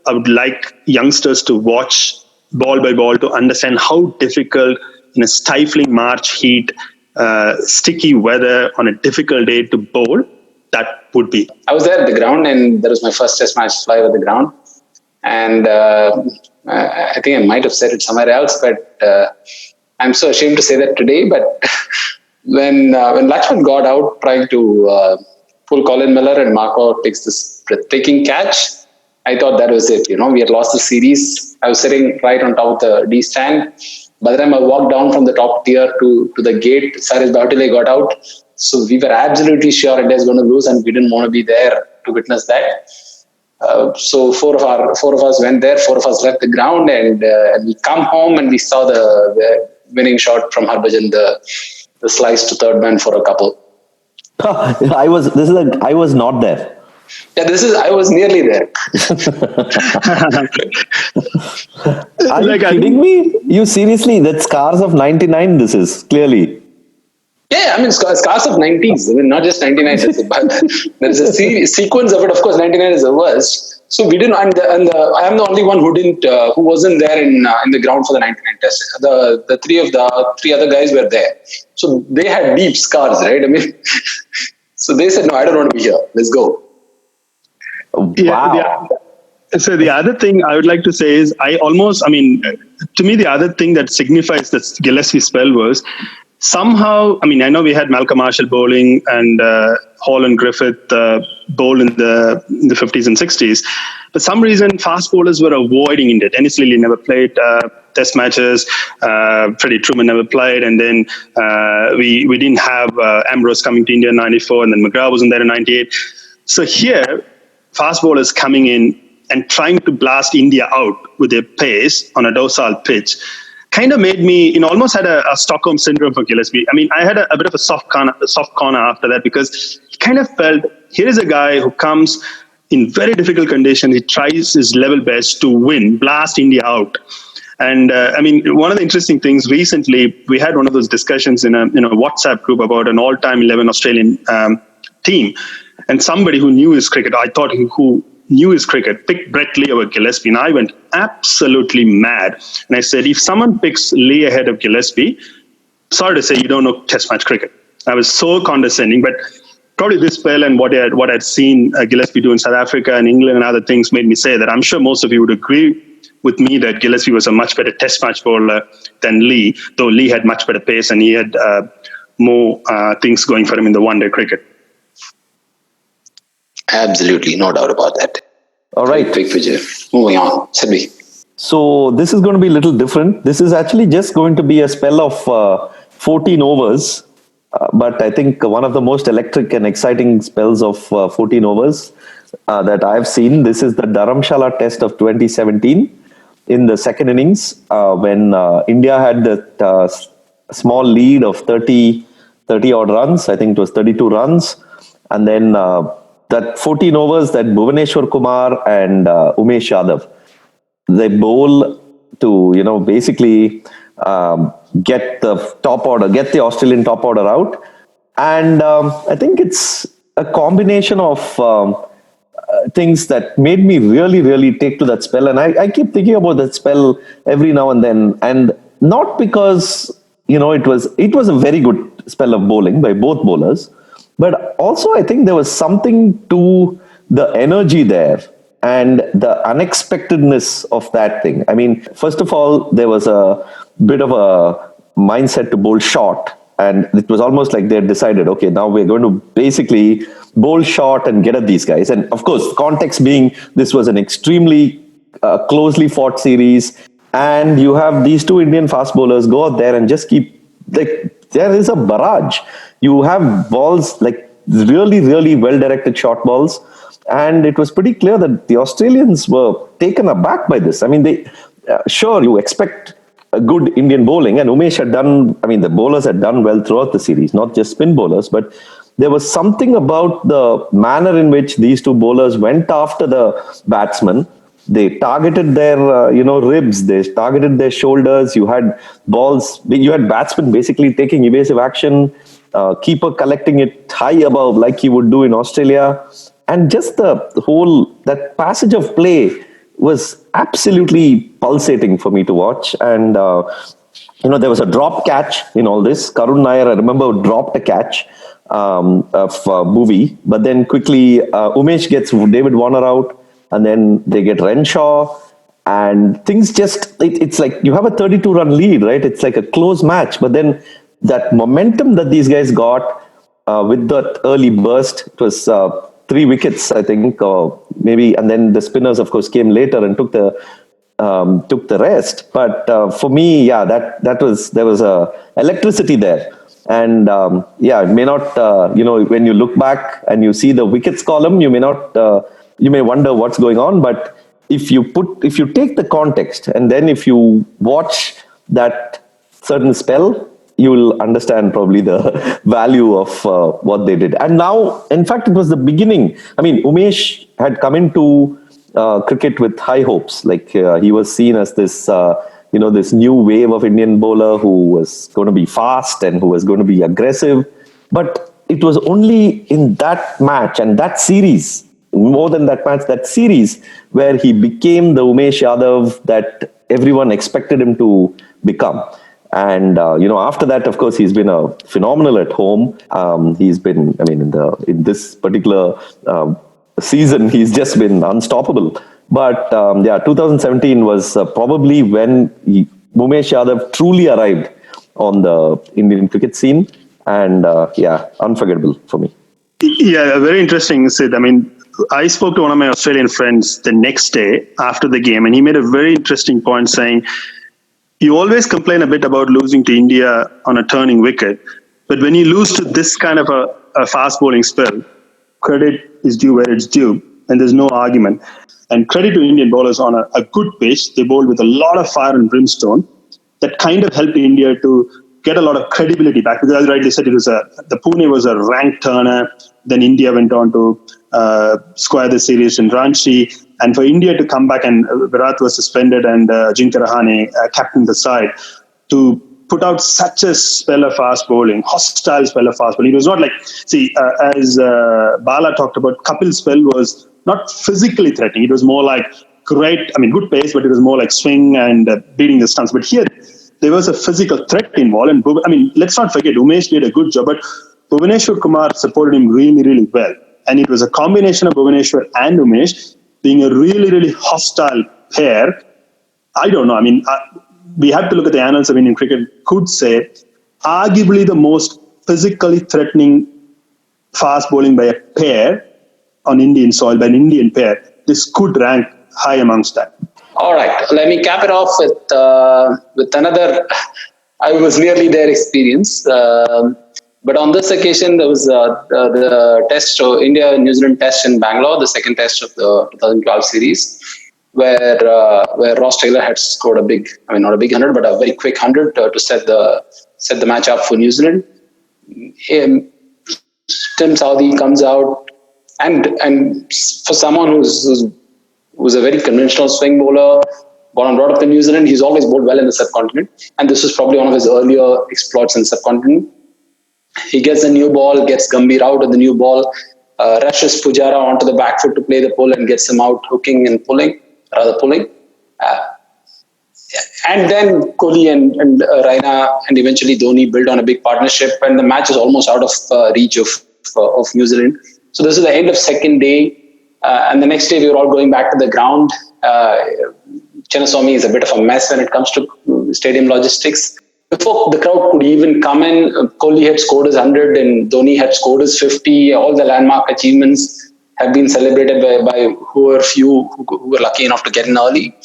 E: I would like youngsters to watch ball by ball to understand how difficult in a stifling March heat, sticky weather on a difficult day to bowl, that would be.
B: I was there at the ground, and that was my first test match live at the ground. And I think I might have said it somewhere else, but I'm so ashamed to say that today. But when Lakshman got out trying to pull Colin Miller and Marco takes this breathtaking catch, I thought that was it. We had lost the series. I was sitting right on top of the D stand. By the time I walked down from the top tier to the gate, Cyrus Bartile got out. So we were absolutely sure India was going to lose, and we didn't want to be there to witness that. So four of us went there. 4 of us left the ground, and we come home and we saw the winning shot from Harbhajan, the slice to third man for a couple.
C: I was not there.
B: Yeah, I was nearly there.
C: Are you kidding me? You seriously? That's Scars of 99. This is clearly.
B: Yeah, I mean, Scars of 90s. I mean, not just 99. There's a sequence of it. Of course, 99 is the worst. So we didn't. I am the only one who wasn't there in the ground for the 99 test. The three other guys were there. So they had deep scars, right? I mean, so they said, "No, I don't want to be here. Let's go."
C: Wow.
E: Yeah. So the other thing I would like to say is, to me, the other thing that signifies that Gillespie spell was somehow, I know we had Malcolm Marshall bowling and Hall and Griffith bowl in the 50s and 60s. For some reason, fast bowlers were avoiding India. Dennis Lilly never played test matches. Freddie Truman never played. And then we didn't have Ambrose coming to India in 94, and then McGrath wasn't there in 98. So here, fast bowlers coming in and trying to blast India out with their pace on a docile pitch kind of made me, almost had a Stockholm syndrome for Gillespie. I had a bit of a soft corner after that, because he kind of felt, here is a guy who comes in very difficult conditions. He tries his level best to win, blast India out. And one of the interesting things recently, we had one of those discussions in a WhatsApp group about an all-time 11 Australian team. And somebody who knew his cricket, I thought who knew his cricket, picked Brett Lee over Gillespie. And I went absolutely mad. And I said, if someone picks Lee ahead of Gillespie, sorry to say, you don't know Test match cricket. I was so condescending, but probably this spell and what I'd seen Gillespie do in South Africa and England and other things made me say that I'm sure most of you would agree with me that Gillespie was a much better Test match bowler than Lee, though Lee had much better pace and he had more things going for him in the one-day cricket.
B: Absolutely, no doubt about that.
C: All right.
B: Quick, Vijay. Moving on. Sidvi.
C: So this is going to be a little different. This is actually just going to be a spell of 14 overs. But I think one of the most electric and exciting spells of 14 overs that I've seen. This is the Dharamshala Test of 2017 in the second innings when India had that small lead of 30 odd runs. I think it was 32 runs. And then that 14 overs that Bhuvaneshwar Kumar and Umesh Yadav, they bowl to, basically get the top order, get the Australian top order out. And I think it's a combination of things that made me really, really take to that spell. And I keep thinking about that spell every now and then. And not because, it was a very good spell of bowling by both bowlers. But also, I think there was something to the energy there and the unexpectedness of that thing. I mean, first of all, there was a bit of a mindset to bowl short. And it was almost like they had decided, okay, now we're going to basically bowl short and get at these guys. And of course, context being this was an extremely closely fought series. And you have these two Indian fast bowlers go out there and just keep, there is a barrage. You have balls, really, really well-directed short balls. And it was pretty clear that the Australians were taken aback by this. I mean, sure, you expect a good Indian bowling, and Umesh the bowlers had done well throughout the series, not just spin bowlers, but there was something about the manner in which these two bowlers went after the batsmen. They targeted their, ribs. They targeted their shoulders. You had batsmen basically taking evasive action, keeper collecting it high above like he would do in Australia. And just that passage of play was absolutely pulsating for me to watch. And, there was a drop catch in all this. Karun Nair, I remember, dropped a catch of Bhuvi. But then quickly, Umesh gets David Warner out. And then they get Renshaw, and things it's like you have a 32-run lead, right? It's like a close match. But then that momentum that these guys got with that early burst, it was 3 wickets, I think, or maybe, and then the spinners, of course, came later and took the rest. But for me, there was a electricity there. And it may not, when you look back and you see the wickets column, you may not... you may wonder what's going on, but if you take the context and then if you watch that certain spell, you will understand probably the value of what they did. And now, in fact, it was the beginning. I mean, Umesh had come into cricket with high hopes. He was seen as this, this new wave of Indian bowler who was going to be fast and who was going to be aggressive. But it was only in that match and that series, more than that match, that series, where he became the Umesh Yadav that everyone expected him to become. And, after that, of course, he's been phenomenal at home. He's been, in this particular season, he's just been unstoppable. But, 2017 was probably when Umesh Yadav truly arrived on the Indian cricket scene. And, unforgettable for me.
E: Yeah, very interesting, Sid. I spoke to one of my Australian friends the next day after the game, and he made a very interesting point saying, you always complain a bit about losing to India on a turning wicket, but when you lose to this kind of a fast bowling spell, credit is due where it's due, and there's no argument. And credit to Indian bowlers on a good pitch. They bowled with a lot of fire and brimstone that kind of helped India to get a lot of credibility back. Because as I rightly said, the Pune was a ranked turner. Then India went on to square the series in Ranchi. And for India to come back, and Virat was suspended and Ajinkya Rahane captained the side, to put out such a spell of fast bowling, hostile spell of fast bowling. It was not like, as Bala talked about, Kapil's spell was not physically threatening. It was more like good pace, but it was more like swing and beating the stumps. But here, there was a physical threat involved. And let's not forget, Umesh did a good job, but Bhuvaneshwar Kumar supported him really, really well. And it was a combination of Bhuvaneshwar and Umesh being a really, really hostile pair. I don't know. We have to look at the annals of Indian cricket. Could say, arguably the most physically threatening fast bowling by a pair on Indian soil, by an Indian pair. This could rank high amongst that.
B: All right, let me cap it off with another. I was nearly there experience, but on this occasion there was the test, so India-New Zealand test in Bangalore, the second test of the 2012 series, where Ross Taylor had scored a big, not a big 100, but a very quick 100 to set the match up for New Zealand. Tim Southee comes out, and for someone who's a very conventional swing bowler, born and brought up in New Zealand, he's always bowled well in the subcontinent. And this was probably one of his earlier exploits in the subcontinent. He gets the new ball, gets Gambhir out of the new ball, rushes Pujara onto the back foot to play the pull and gets him out hooking and pulling. And then Kohli and Raina and eventually Dhoni build on a big partnership, and the match is almost out of reach of New Zealand. So this is the end of second day. And the next day, we were all going back to the ground. Chennai is a bit of a mess when it comes to stadium logistics. Before the crowd could even come in, Kohli had scored his 100 and Dhoni had scored his 50. All the landmark achievements have been celebrated by few who were lucky enough to get in early.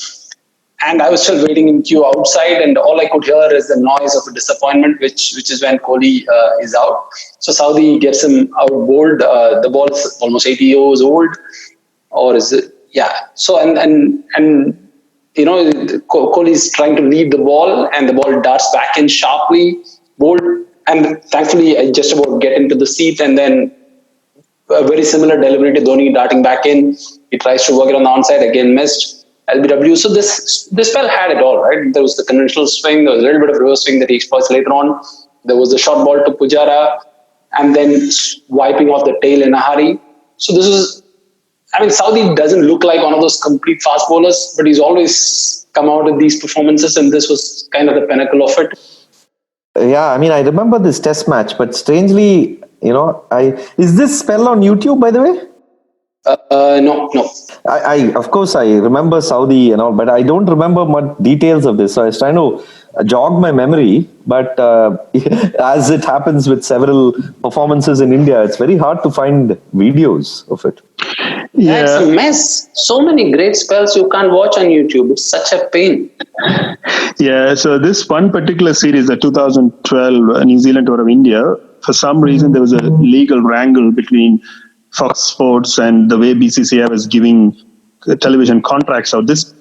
B: And I was still waiting in queue outside, and all I could hear is the noise of a disappointment, which is when Kohli is out. So Southee gets him out bowled. The ball is almost 80 years old, or is it? Yeah. So and Kohli is trying to lead the ball, and the ball darts back in sharply, bowled, and thankfully I just about get into the seat, and then a very similar delivery to Dhoni darting back in. He tries to work it on the onside, again missed. LBW. So this spell had it all, right? There was the conventional swing, there was a little bit of reverse swing that he exploits later on. There was the short ball to Pujara, and then wiping off the tail in a hurry. So this is, Southee doesn't look like one of those complete fast bowlers, but he's always come out in these performances, and this was kind of the pinnacle of it.
C: Yeah, I remember this test match, but strangely, is this spell on YouTube, by the way?
B: No.
C: I of course I remember Southee and all, but I don't remember much details of this. So I was trying to jog my memory, but as it happens with several performances in India, it's very hard to find videos of it.
B: Yeah, it's a mess. So many great spells you can't watch on YouTube. It's such a pain.
E: Yeah, so this one particular series, the 2012 New Zealand tour of India, for some reason there was a legal wrangle between Fox Sports and the way BCCI was giving television contracts out. This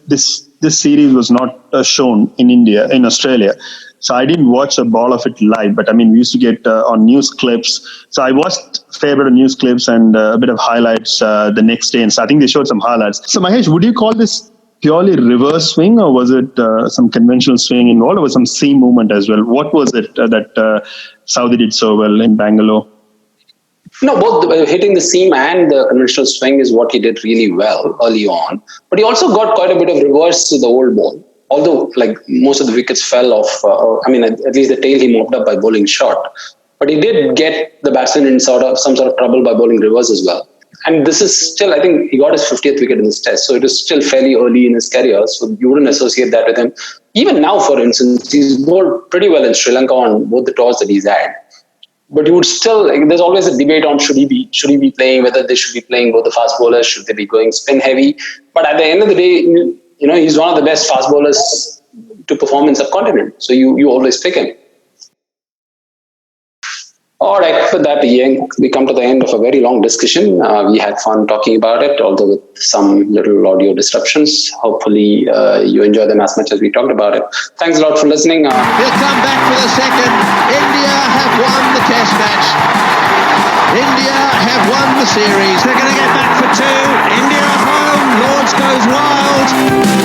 E: series was not shown in Australia. So I didn't watch a ball of it live, but we used to get on news clips. So I watched a fair bit of news clips and a bit of highlights the next day. And so I think they showed some highlights. So Mahesh, would you call this purely reverse swing, or was it some conventional swing involved, or was some seam movement as well? What was it that Southee did so well in Bangalore?
B: No, both hitting the seam and the conventional swing is what he did really well early on. But he also got quite a bit of reverse to the old ball. Although, most of the wickets fell off, at least the tail he mopped up by bowling short. But he did get the batsman in some sort of trouble by bowling reverse as well. And this is still, I think he got his 50th wicket in this test. So it is still fairly early in his career. So you wouldn't associate that with him. Even now, for instance, he's bowled pretty well in Sri Lanka on both the tours that he's had. But you would still, there's always a debate on should he be playing, whether they should be playing both the fast bowlers, should they be going spin heavy. But at the end of the day, he's one of the best fast bowlers to perform in subcontinent. So you always pick him. All right, with that, we come to the end of a very long discussion. We had fun talking about it, although with some little audio disruptions. Hopefully, you enjoy them as much as we talked about it. Thanks a lot for listening.
A: He'll come back for the second. India have won the test match. India have won the series. They're going to get back for two. India at home. Lords goes wild.